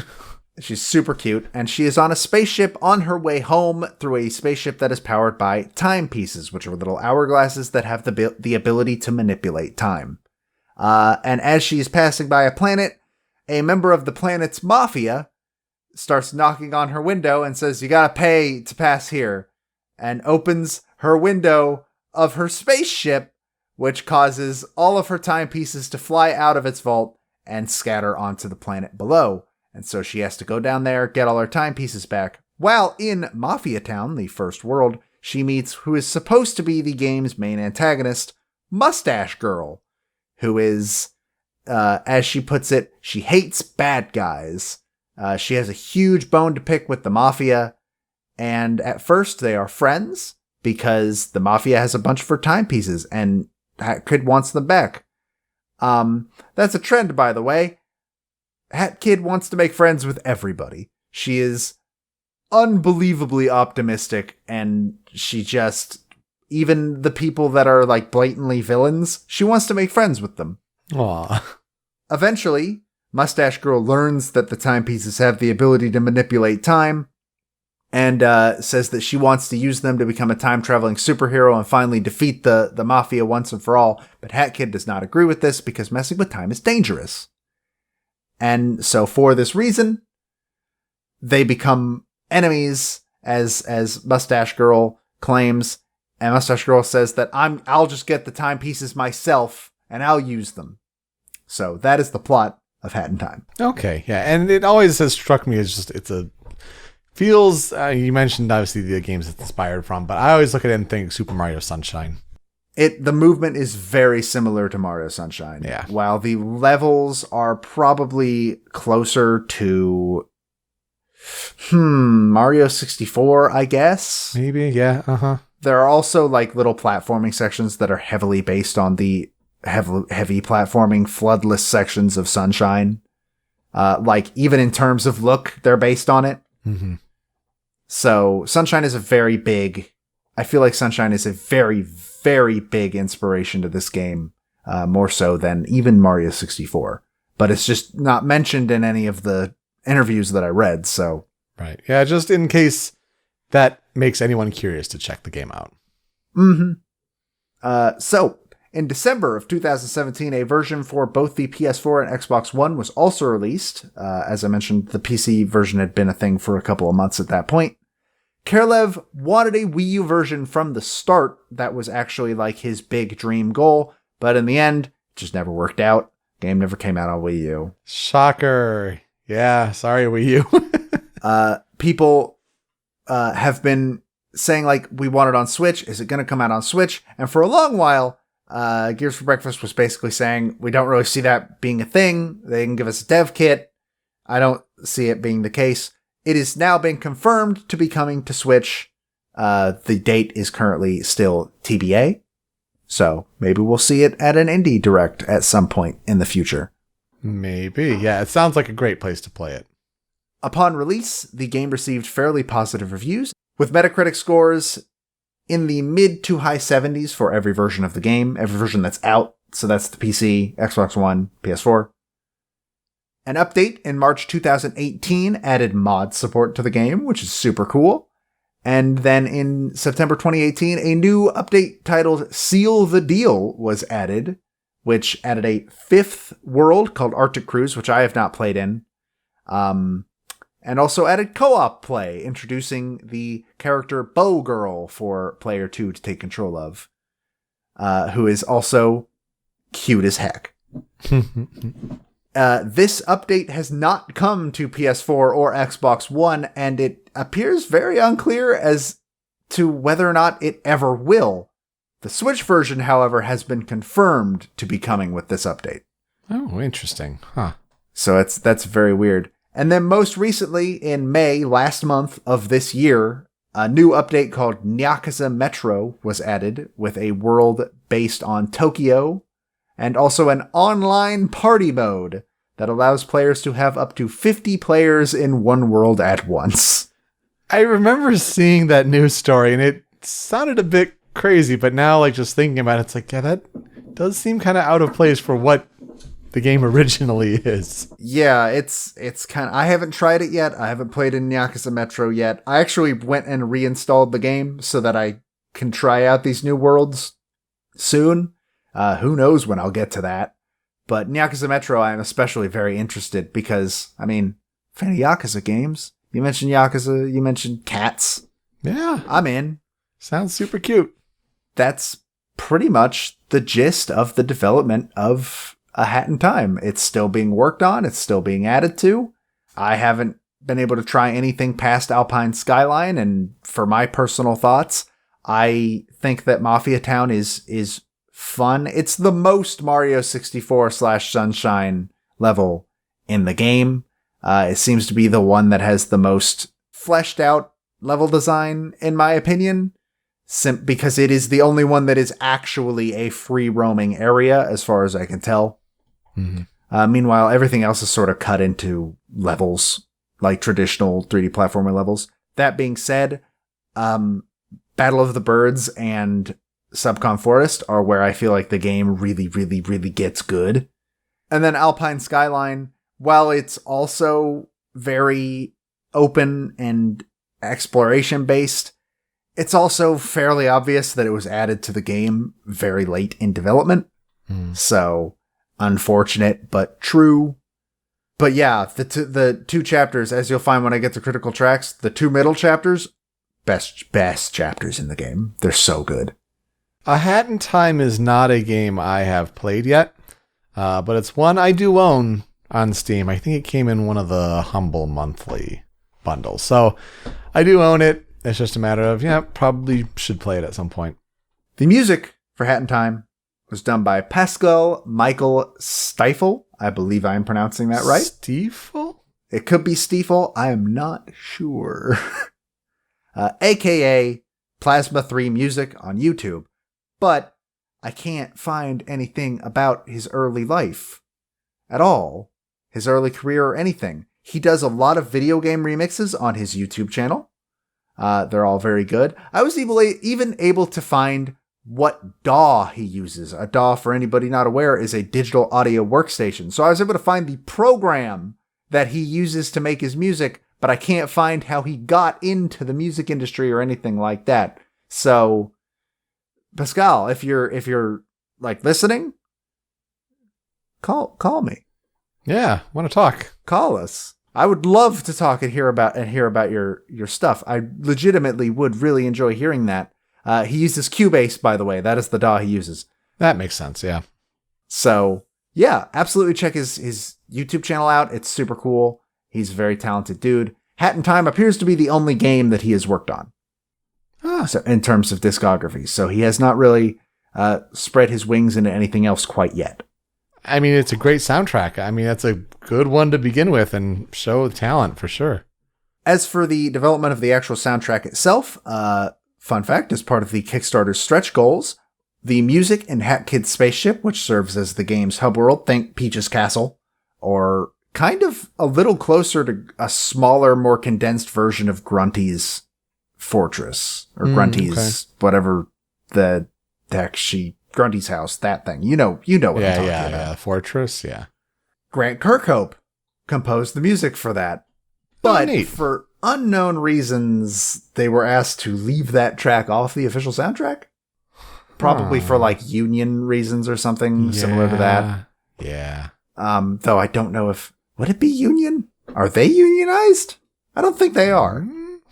S1: She's super cute, and she is on a spaceship on her way home through a spaceship that is powered by timepieces, which are little hourglasses that have the ability to manipulate time. And as she is passing by a planet, a member of the planet's mafia starts knocking on her window and says, "You gotta pay to pass here," and opens her window of her spaceship, which causes all of her timepieces to fly out of its vault and scatter onto the planet below. And so she has to go down there, get all her timepieces back. While in Mafia Town, the first world, she meets who is supposed to be the game's main antagonist, Mustache Girl, who is, as she puts it, she hates bad guys. She has a huge bone to pick with the Mafia, and at first they are friends because the Mafia has a bunch of her timepieces and Hat Kid wants them back. That's a trend, by the way. Hat Kid wants to make friends with everybody. She is unbelievably optimistic, and she just, even the people that are like blatantly villains, she wants to make friends with them.
S2: Aww.
S1: Eventually, Mustache Girl learns that the timepieces have the ability to manipulate time, and says that she wants to use them to become a time-traveling superhero and finally defeat the Mafia once and for all. But Hat Kid does not agree with this because messing with time is dangerous. And so for this reason, they become enemies, as Mustache Girl claims. And Mustache Girl says that I'll just get the timepieces myself and I'll use them. So that is the plot of Hat in Time.
S2: Okay, yeah, and it always has struck me as just feels. You mentioned obviously the games it's inspired from, but I always look at it and think Super Mario Sunshine.
S1: The movement is very similar to Mario Sunshine.
S2: Yeah.
S1: While the levels are probably closer to Mario 64, I guess.
S2: Maybe, yeah. Uh-huh.
S1: There are also like little platforming sections that are heavily based on the heavy platforming floodless sections of Sunshine. Like even in terms of look, they're based on it.
S2: Mm-hmm.
S1: So Sunshine is I feel like Sunshine is a very, very big inspiration to this game, more so than even Mario 64. But it's just not mentioned in any of the interviews that I read, so.
S2: Right. Yeah, just in case that makes anyone curious to check the game out.
S1: Mm-hmm. So, in December of 2017, a version for both the PS4 and Xbox One was also released. As I mentioned, the PC version had been a thing for a couple of months at that point. Kerlev wanted a Wii U version from the start. That was actually like his big dream goal, but in the end, it just never worked out. Game never came out on Wii U.
S2: Shocker. Yeah, sorry, Wii U.
S1: People have been saying, like, we want it on Switch. Is it going to come out on Switch? And for a long while, Gears for Breakfast was basically saying, we don't really see that being a thing. They can give us a dev kit. I don't see it being the case. It is now been confirmed to be coming to Switch. The date is currently still TBA. So maybe we'll see it at an indie direct at some point in the future.
S2: Maybe. Yeah, it sounds like a great place to play it.
S1: Upon release, the game received fairly positive reviews, with Metacritic scores in the mid to high 70s for every version of the game, every version that's out. So that's the PC, Xbox One, PS4. An update in March 2018 added mod support to the game, which is super cool. And then in September 2018, a new update titled Seal the Deal was added, which added a 5th world called Arctic Cruise, which I have not played in. And also added co-op play, introducing the character Bow Girl for player 2 to take control of, who is also cute as heck. This update has not come to PS4 or Xbox One, and it appears very unclear as to whether or not it ever will. The Switch version, however, has been confirmed to be coming with this update.
S2: Oh, interesting. Huh.
S1: So that's very weird. And then most recently, in May, last month of this year, a new update called Yakuza Metro was added with a world based on Tokyo and also an online party mode that allows players to have up to 50 players in one world at once.
S2: I remember seeing that news story and it sounded a bit crazy, but now like just thinking about it, it's like, yeah, that does seem kind of out of place for what the game originally is.
S1: Yeah, it's kind of... I haven't tried it yet. I haven't played in Yakuza Metro yet. I actually went and reinstalled the game so that I can try out these new worlds soon. Who knows when I'll get to that. But in Yakuza Metro, I'm especially very interested because, I mean, fan of Yakuza games. You mentioned Yakuza, you mentioned cats.
S2: Yeah.
S1: I'm in.
S2: Sounds super cute.
S1: That's pretty much the gist of the development of A Hat in Time. It's still being worked on. It's still being added to. I haven't been able to try anything past Alpine Skyline, and for my personal thoughts, I think that Mafia Town is fun. It's the most Mario 64/Sunshine level in the game. It seems to be the one that has the most fleshed out level design, in my opinion, because it is the only one that is actually a free roaming area, as far as I can tell. Mm-hmm. Meanwhile, everything else is sort of cut into levels, like traditional 3D platformer levels. That being said, Battle of the Birds and Subcon Forest are where I feel like the game really, really, really gets good. And then Alpine Skyline, while it's also very open and exploration based, it's also fairly obvious that it was added to the game very late in development. So unfortunate, but true. But yeah, the two chapters, as you'll find when I get to Critical Tracks, the two middle chapters, best chapters in the game. They're so good.
S2: A Hat in Time is not a game I have played yet, but it's one I do own on Steam. I think it came in one of the Humble monthly bundles. So I do own it. It's just a matter of, probably should play it at some point.
S1: The music for Hat in Time was done by Pascal Michael Stiefel. I believe I am pronouncing that right.
S2: Stiefel?
S1: It could be Stiefel. I am not sure. AKA Plasma 3 Music on YouTube. But I can't find anything about his early life at all. His early career or anything. He does a lot of video game remixes on his YouTube channel. They're all very good. I was even able to find what DAW he uses. A DAW, for anybody not aware, is a digital audio workstation. So I was able to find the program that he uses to make his music, but I can't find how he got into the music industry or anything like that. So, Pascal, if you're like listening, call me.
S2: Yeah, want to talk.
S1: Call us. I would love to talk and hear about your stuff. I legitimately would really enjoy hearing that. He uses Cubase, by the way. That is the DAW he uses.
S2: That makes sense, yeah.
S1: So, yeah, absolutely check his YouTube channel out. It's super cool. He's a very talented dude. Hat in Time appears to be the only game that he has worked on. So in terms of discography. So he has not really spread his wings into anything else quite yet.
S2: I mean, it's a great soundtrack. I mean, that's a good one to begin with and show talent for sure.
S1: As for the development of the actual soundtrack itself, fun fact, as part of the Kickstarter's stretch goals, the music in Hat Kid's spaceship, which serves as the game's hub world, think Peach's Castle, or kind of a little closer to a smaller, more condensed version of Grunty's Fortress, or Grunty's, whatever the heck Grunty's house, that thing. You know what I'm talking about.
S2: Yeah, Fortress, yeah.
S1: Grant Kirkhope composed the music for that. But for unknown reasons, they were asked to leave that track off the official soundtrack. Probably for like union reasons or something similar to that.
S2: Yeah.
S1: Though I don't know would it be union? Are they unionized? I don't think they are.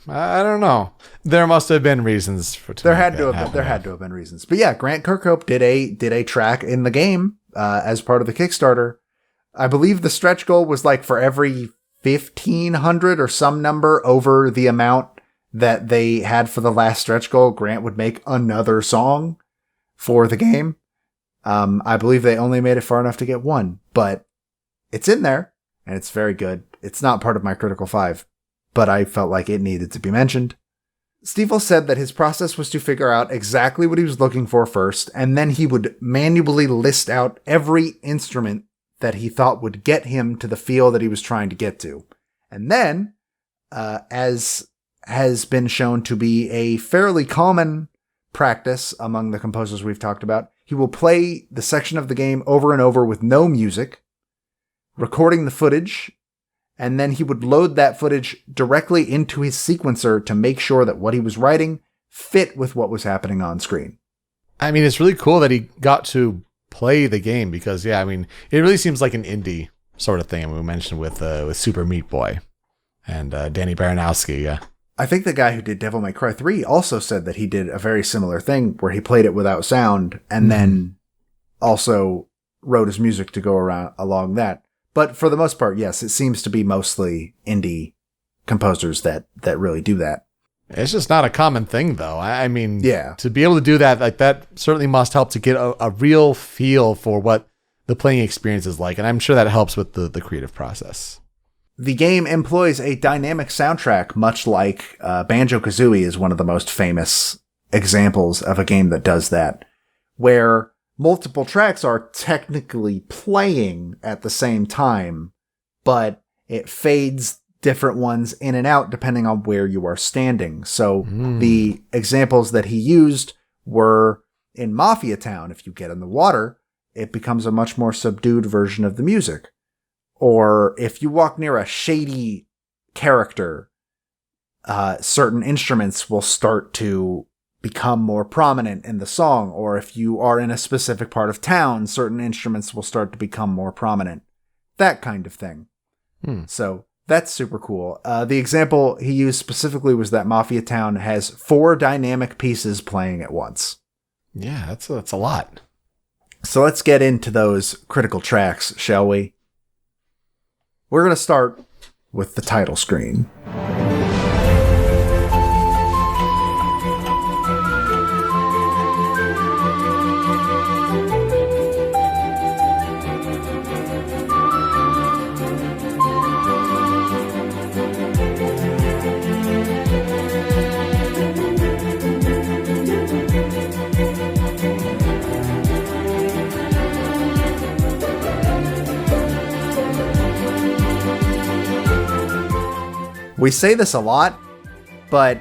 S2: I don't know. There must have been reasons for
S1: there had to have been reasons. But yeah, Grant Kirkhope did a track in the game as part of the Kickstarter. I believe the stretch goal was like for every 1,500 or some number over the amount that they had for the last stretch goal, Grant would make another song for the game. I believe they only made it far enough to get one, but it's in there and it's very good. It's not part of my Critical 5, but I felt like it needed to be mentioned. Stiefel said that his process was to figure out exactly what he was looking for first, and then he would manually list out every instrument that he thought would get him to the feel that he was trying to get to. And then, as has been shown to be a fairly common practice among the composers we've talked about, he will play the section of the game over and over with no music, recording the footage, and then he would load that footage directly into his sequencer to make sure that what he was writing fit with what was happening on screen.
S2: I mean, it's really cool that he got to play the game because, yeah, I mean, it really seems like an indie sort of thing. We mentioned with Super Meat Boy and Danny Baranowski, yeah.
S1: I think the guy who did Devil May Cry 3 also said that he did a very similar thing where he played it without sound and then also wrote his music to go along that. But for the most part, yes, it seems to be mostly indie composers that really do that.
S2: It's just not a common thing, though. I mean,
S1: yeah,
S2: to be able to do that, like that certainly must help to get a real feel for what the playing experience is like. And I'm sure that helps with the creative process.
S1: The game employs a dynamic soundtrack, much like Banjo-Kazooie is one of the most famous examples of a game that does that, where multiple tracks are technically playing at the same time, but it fades different ones in and out depending on where you are standing. So the examples that he used were in Mafia Town. If you get in the water, it becomes a much more subdued version of the music. Or if you walk near a shady character, certain instruments will start to become more prominent in the song. Or if you are in a specific part of town, certain instruments will start to become more prominent. That kind of thing. So that's super cool. The example he used specifically was that Mafia Town has 4 dynamic pieces playing at once.
S2: Yeah, that's a lot.
S1: So let's get into those critical tracks, shall we? We're going to start with the title screen. We say this a lot, but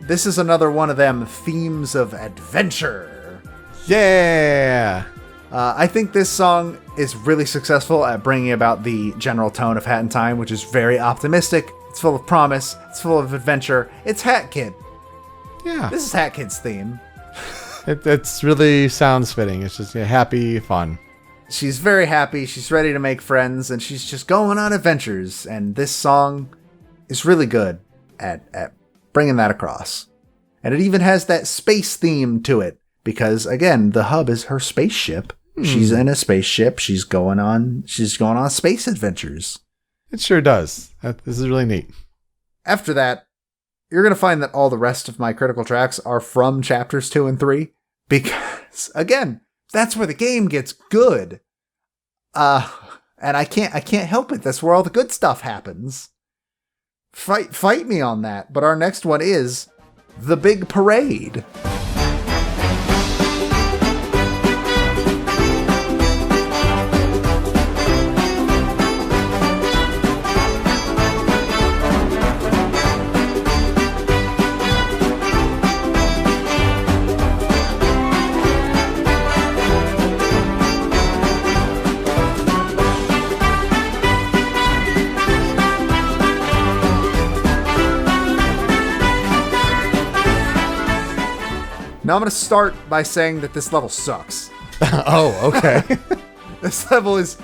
S1: this is another one of them themes of adventure.
S2: Yeah!
S1: I think this song is really successful at bringing about the general tone of Hat in Time, which is very optimistic. It's full of promise. It's full of adventure. It's Hat Kid.
S2: Yeah.
S1: This is Hat Kid's theme.
S2: It's really sounds fitting. It's just happy, fun.
S1: She's very happy. She's ready to make friends, and she's just going on adventures. And this song is really good at bringing that across. And it even has that space theme to it because, again, the hub is her spaceship. She's in a spaceship. She's going on space adventures.
S2: It sure does. This is really neat.
S1: After that, you're going to find that all the rest of my critical tracks are from chapters 2 and 3 because, again, that's where the game gets good. And I can't help it. That's where all the good stuff happens. Fight me on that. But our next one is The Big Parade. Now I'm going to start by saying that this level sucks.
S2: Oh, okay.
S1: This level is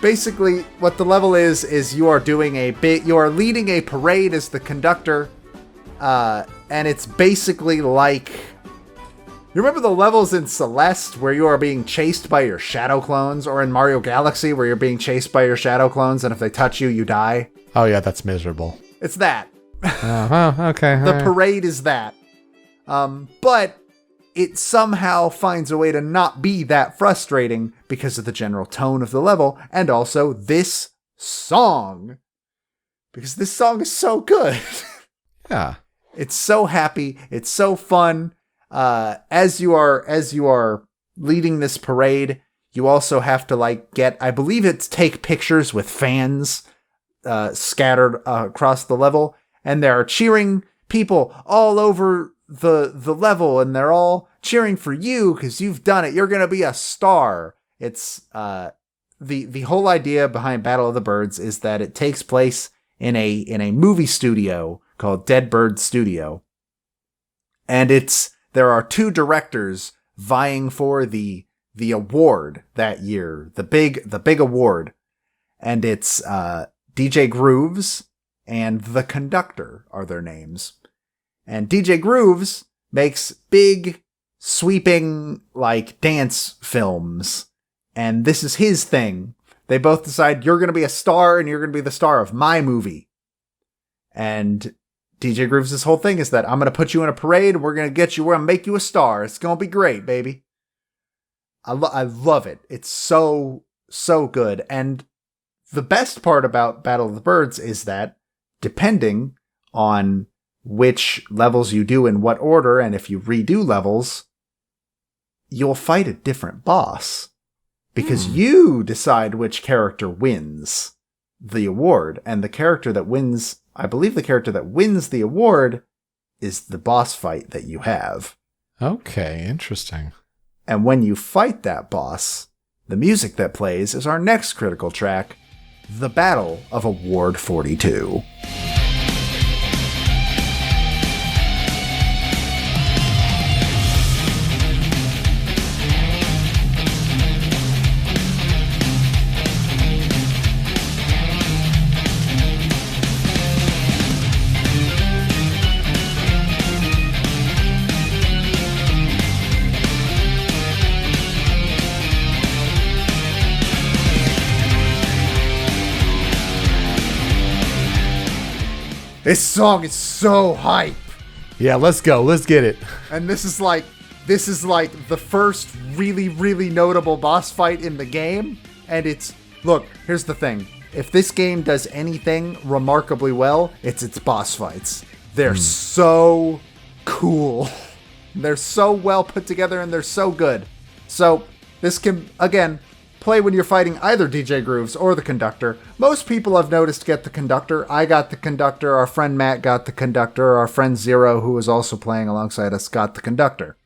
S1: basically what the level is you are leading a parade as the conductor. And it's basically like, you remember the levels in Celeste where you are being chased by your shadow clones, or in Mario Galaxy where you're being chased by your shadow clones and if they touch you, you die?
S2: Oh yeah, that's miserable.
S1: It's that.
S2: Okay.
S1: The parade is that. But it somehow finds a way to not be that frustrating because of the general tone of the level and also this song. Because this song is so good.
S2: Yeah.
S1: It's so happy. It's so fun. As you are leading this parade, you also have to I believe it's take pictures with fans scattered across the level, and there are cheering people all over the level, and they're all cheering for you because you've done it. You're gonna be a star. It's the whole idea behind Battle of the Birds is that it takes place in a movie studio called Dead Bird Studio, and there are two directors vying for the award that year, the big award, and it's DJ Grooves and The Conductor are their names. And DJ Grooves makes big, sweeping, dance films. And this is his thing. They both decide, you're going to be a star and you're going to be the star of my movie. And DJ Grooves' whole thing is that I'm going to put you in a parade and we're going to make you a star. It's going to be great, baby. I love it. It's so, so good. And the best part about Battle of the Birds is that depending on which levels you do in what order, and if you redo levels, you'll fight a different boss. Because you decide which character wins the award. And the character that wins, I believe the character that wins the award is the boss fight that you have.
S2: Okay, interesting.
S1: And when you fight that boss, the music that plays is our next critical track, The Battle of Award 42. This song is so hype.
S2: Yeah, let's go. Let's get it.
S1: And this is like the first really, really notable boss fight in the game. And look, here's the thing. If this game does anything remarkably well, it's its boss fights. They're so cool. They're so well put together and they're so good. So this can, again, play when you're fighting either DJ Grooves or the Conductor. Most people I've noticed get the Conductor. I got the Conductor. Our friend Matt got the Conductor. Our friend Zero, who was also playing alongside us, got the Conductor.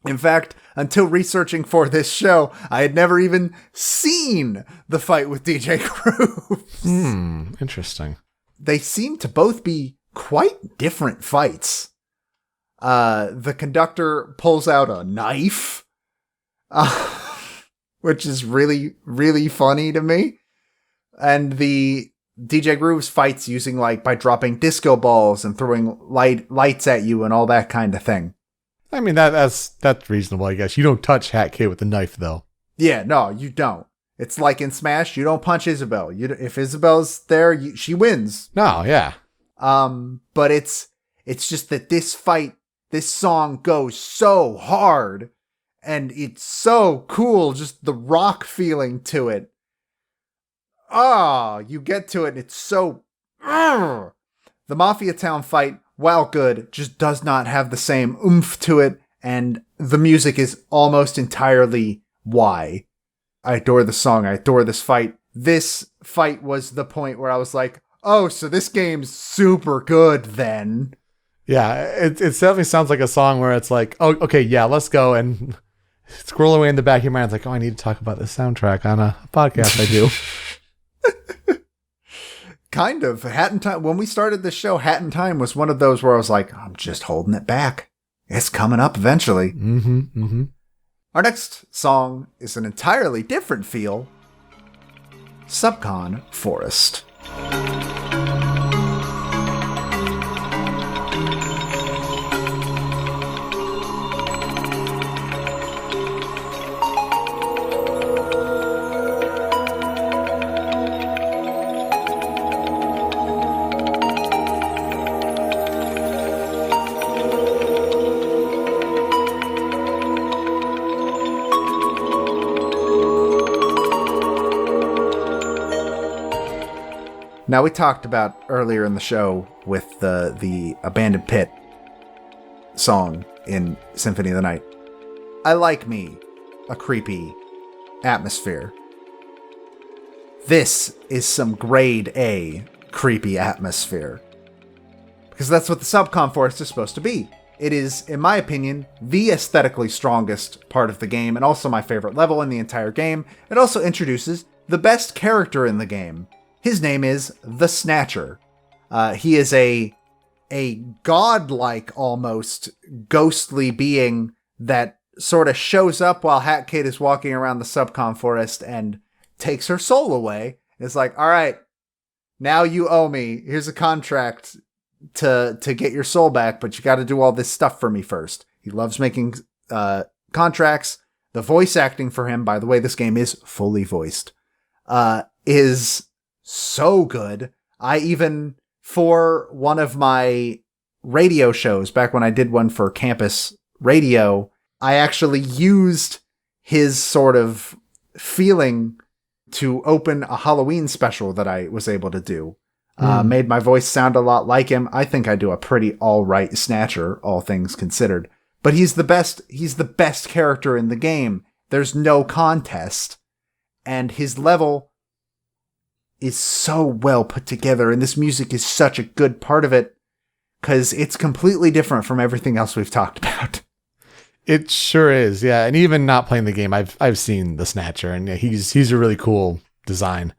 S1: In fact, until researching for this show, I had never even seen the fight with DJ Grooves.
S2: Interesting.
S1: They seem to both be quite different fights. The Conductor pulls out a knife. Which is really, really funny to me. And the DJ Grooves fights using by dropping disco balls and throwing lights at you and all that kind of thing.
S2: I mean, that's reasonable, I guess. You don't touch Hat Kid with a knife, though.
S1: Yeah, no, you don't. It's like in Smash, you don't punch Isabelle. If Isabelle's there, she wins.
S2: No, yeah.
S1: But it's just that this song goes so hard. And it's so cool, just the rock feeling to it. You get to it and it's so... The Mafia Town fight, while good, just does not have the same oomph to it, and the music is almost entirely why. I adore the song, I adore this fight. This fight was the point where I was like, oh, so this game's super good then.
S2: Yeah, it definitely sounds like a song where it's like, oh, okay, yeah, let's go, and... Scroll away in the back of your mind. It's like, oh, I need to talk about this soundtrack on a podcast I do.
S1: Kind of. Hat in Time. When we started this show, Hat in Time was one of those where I was like, I'm just holding it back. It's coming up eventually. Our next song is an entirely different feel. Subcon Forest. Now, we talked about earlier in the show with the Abandoned Pit song in Symphony of the Night. I like me a creepy atmosphere. This is some grade A creepy atmosphere. Because that's what the Subcon Forest is supposed to be. It is, in my opinion, the aesthetically strongest part of the game, and also my favorite level in the entire game. It also introduces the best character in the game. His name is the Snatcher. He is a godlike, almost, ghostly being that sort of shows up while Hat Kid is walking around the Subcon Forest and takes her soul away. It's like, all right, now you owe me. Here's a contract to get your soul back, but you got to do all this stuff for me first. He loves making contracts. The voice acting for him, by the way, this game is fully voiced, is so good. I even, for one of my radio shows, back when I did one for campus radio, I actually used his sort of feeling to open a Halloween special that I was able to do. Made my voice sound a lot like him. I think I do a pretty all-right Snatcher, all things considered. But he's the best character in the game. There's no contest. And his level is so well put together, and this music is such a good part of it, because it's completely different from everything else we've talked about.
S2: It sure is, yeah. And even not playing the game, I've seen the Snatcher, and he's a really cool design.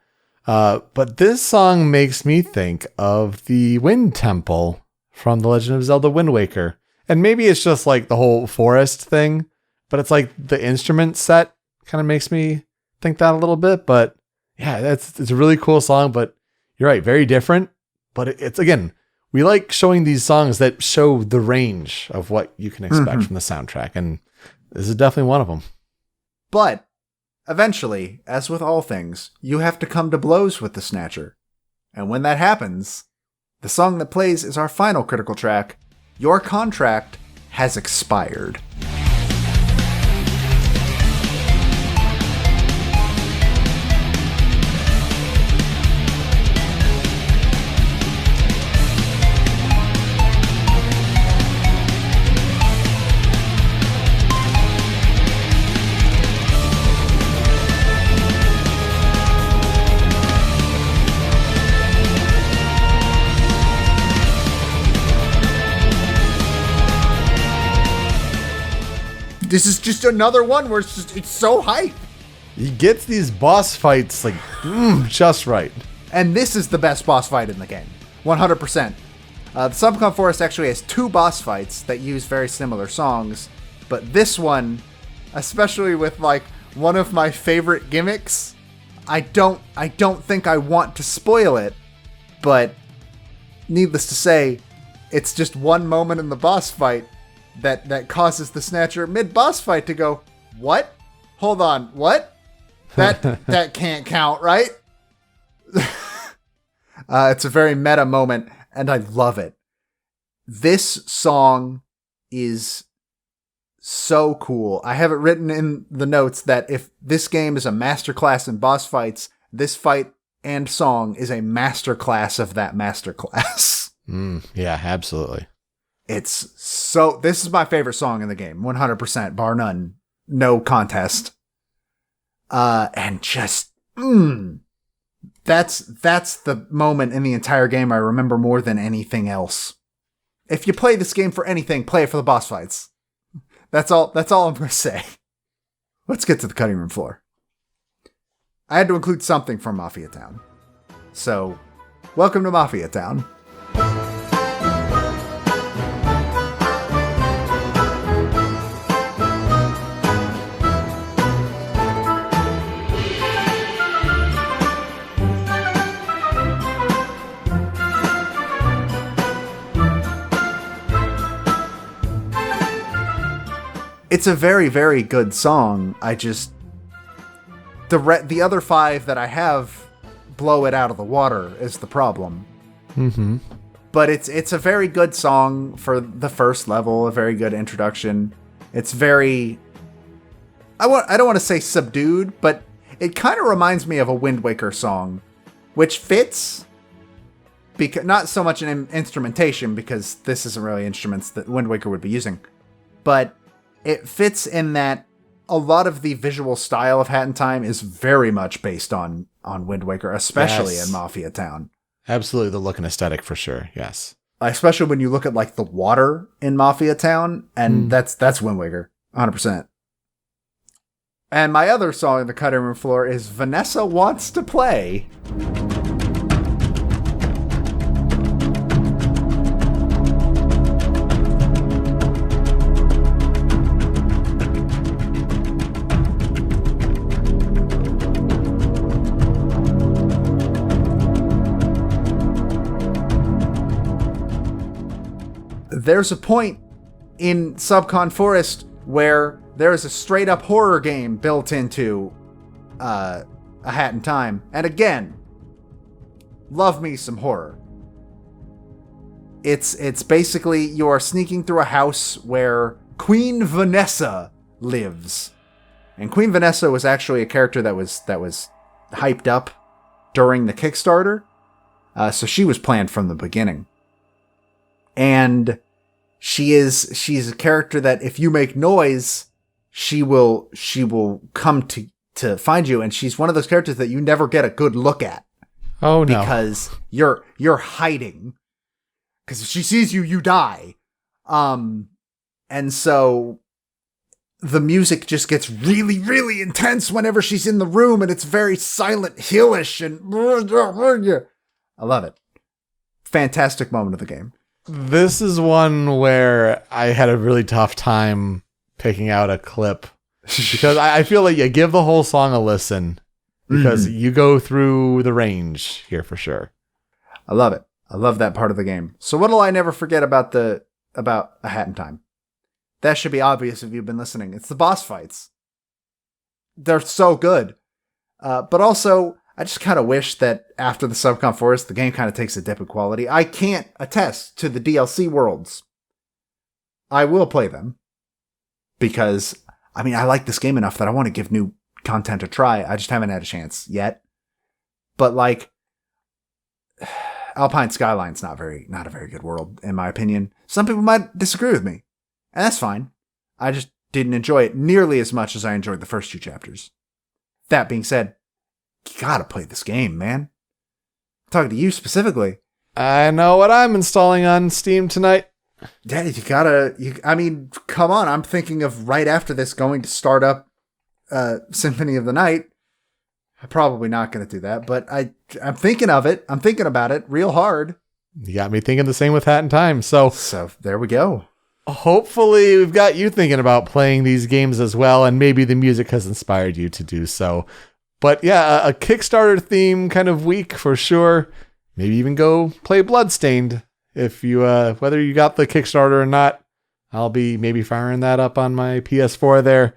S2: But this song makes me think of the Wind Temple from The Legend of Zelda Wind Waker. And maybe it's just like the whole forest thing, but it's like the instrument set kind of makes me think that a little bit. But yeah, it's a really cool song, but you're right, very different. But it's, again, we like showing these songs that show the range of what you can expect from the soundtrack. And this is definitely one of them.
S1: But eventually, as with all things, you have to come to blows with the Snatcher. And when that happens, the song that plays is our final critical track, Your Contract Has Expired. This is just another one where it's so hype.
S2: He gets these boss fights like just right.
S1: And this is the best boss fight in the game. 100%. The Subcon Forest actually has 2 boss fights that use very similar songs. But this one, especially with like one of my favorite gimmicks, I don't think I want to spoil it. But needless to say, it's just one moment in the boss fight that causes the Snatcher mid-boss fight to go, what? Hold on, what? That can't count, right? It's a very meta moment, and I love it. This song is so cool. I have it written in the notes that if this game is a masterclass in boss fights, this fight and song is a masterclass of that masterclass.
S2: Yeah, absolutely.
S1: This is my favorite song in the game, 100%, bar none, no contest. And just, that's the moment in the entire game I remember more than anything else. If you play this game for anything, play it for the boss fights. That's all I'm going to say. Let's get to the cutting room floor. I had to include something from Mafia Town. So, welcome to Mafia Town. It's a very, very good song. I just... The other 5 that I have blow it out of the water is the problem.
S2: Mm-hmm.
S1: But it's a very good song for the first level, a very good introduction. It's very... I don't want to say subdued, but it kind of reminds me of a Wind Waker song, which fits, because not so much in instrumentation, because this isn't really instruments that Wind Waker would be using, but it fits in that a lot of the visual style of Hat in Time is very much based on Wind Waker, especially in Mafia Town.
S2: Absolutely, the look and aesthetic for sure. Yes,
S1: especially when you look at like the water in Mafia Town, and that's Wind Waker, 100%. And my other song on the cutting room floor is Vanessa Wants to Play. There's a point in Subcon Forest where there is a straight up horror game built into A Hat in Time. And again, love me some horror. It's basically you are sneaking through a house where Queen Vanessa lives. And Queen Vanessa was actually a character that was hyped up during the Kickstarter. So she was planned from the beginning. And she's a character that if you make noise, she will come to find you, and she's one of those characters that you never get a good look at.
S2: Oh no.
S1: Because you're hiding. Because if she sees you, you die. And so the music just gets really, really intense whenever she's in the room, and it's very Silent Hillish, and I love it. Fantastic moment of the game.
S2: This is one where I had a really tough time picking out a clip because I feel like you give the whole song a listen because you go through the range here for sure.
S1: I love it. I love that part of the game. So what'll I never forget about A Hat in Time? That should be obvious if you've been listening. It's the boss fights. They're so good. But also, I just kind of wish that after the Subcon Forest, the game kind of takes a dip in quality. I can't attest to the DLC worlds. I will play them. Because, I mean, I like this game enough that I want to give new content a try. I just haven't had a chance yet. But, like, Alpine Skyline's not a very good world, in my opinion. Some people might disagree with me. And that's fine. I just didn't enjoy it nearly as much as I enjoyed the first two chapters. That being said, you gotta play this game, man. I'm talking to you specifically.
S2: I know what I'm installing on Steam tonight.
S1: Yeah, I mean, come on. I'm thinking of right after this going to start up Symphony of the Night. I'm probably not going to do that, but I'm thinking of it. I'm thinking about it real hard.
S2: You got me thinking the same with Hat in Time. So
S1: there we go.
S2: Hopefully we've got you thinking about playing these games as well, and maybe the music has inspired you to do so. But yeah, a Kickstarter theme kind of week for sure. Maybe even go play Bloodstained if you, whether you got the Kickstarter or not. I'll be maybe firing that up on my PS4 there.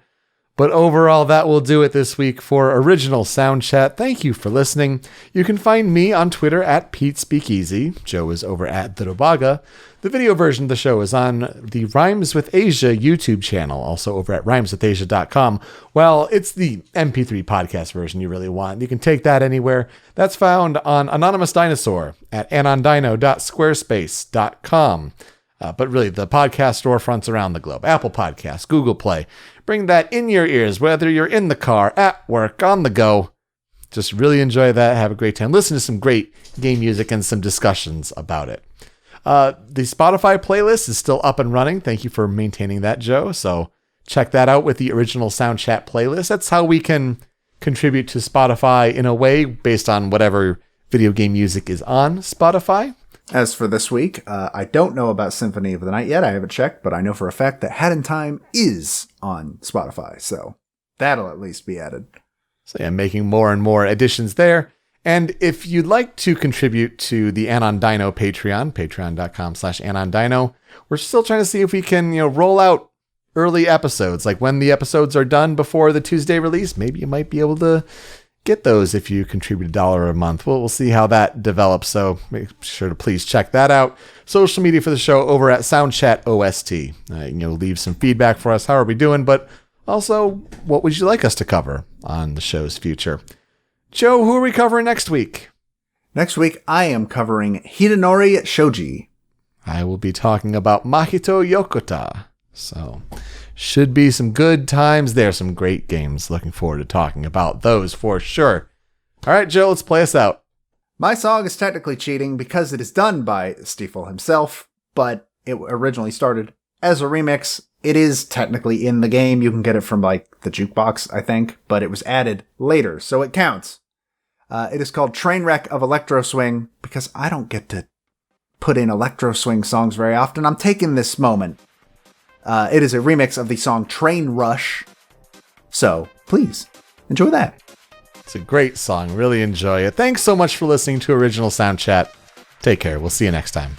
S2: But overall, that will do it this week for Original Soundchat. Thank you for listening. You can find me on Twitter at PeteSpeakeasy. Joe is over at The Dobaga. The video version of the show is on the Rhymes with Asia YouTube channel, also over at rhymeswithasia.com. Well, it's the MP3 podcast version you really want. You can take that anywhere. That's found on Anonymous Dinosaur at anondino.squarespace.com. But really, the podcast storefronts around the globe. Apple Podcasts, Google Play. Bring that in your ears, whether you're in the car, at work, on the go. Just really enjoy that. Have a great time. Listen to some great game music and some discussions about it. The Spotify playlist is still up and running. Thank you for maintaining that, Joe. So check that out with the Original Soundchat playlist. That's how we can contribute to Spotify in a way based on whatever video game music is on Spotify.
S1: As for this week, I don't know about Symphony of the Night yet. I haven't checked, but I know for a fact that Hat in Time is on Spotify. So that'll at least be added.
S2: So yeah, making more and more additions there. And if you'd like to contribute to the Anondino Patreon, patreon.com/Anondino, we're still trying to see if we can, roll out early episodes. Like when the episodes are done before the Tuesday release, maybe you might be able to get those if you contribute $1 a month. We'll see how that develops. So make sure to please check that out. Social media for the show over at Soundchat OST. Leave some feedback for us. How are we doing? But also, what would you like us to cover on the show's future? Joe, who are we covering next week?
S1: Next week, I am covering Hidenori Shoji.
S2: I will be talking about Mahito Yokota. So, should be some good times there. Some great games. Looking forward to talking about those for sure. All right, Joe, let's play us out.
S1: My song is technically cheating because it is done by Stiefel himself, but it originally started as a remix. It is technically in the game. You can get it from, the jukebox, I think, but it was added later, so it counts. It is called Trainwreck of Electro Swing because I don't get to put in Electro Swing songs very often. I'm taking this moment. It is a remix of the song Train Rush, so please enjoy that.
S2: It's a great song. Really enjoy it. Thanks so much for listening to Original Sound Chat. Take care. We'll see you next time.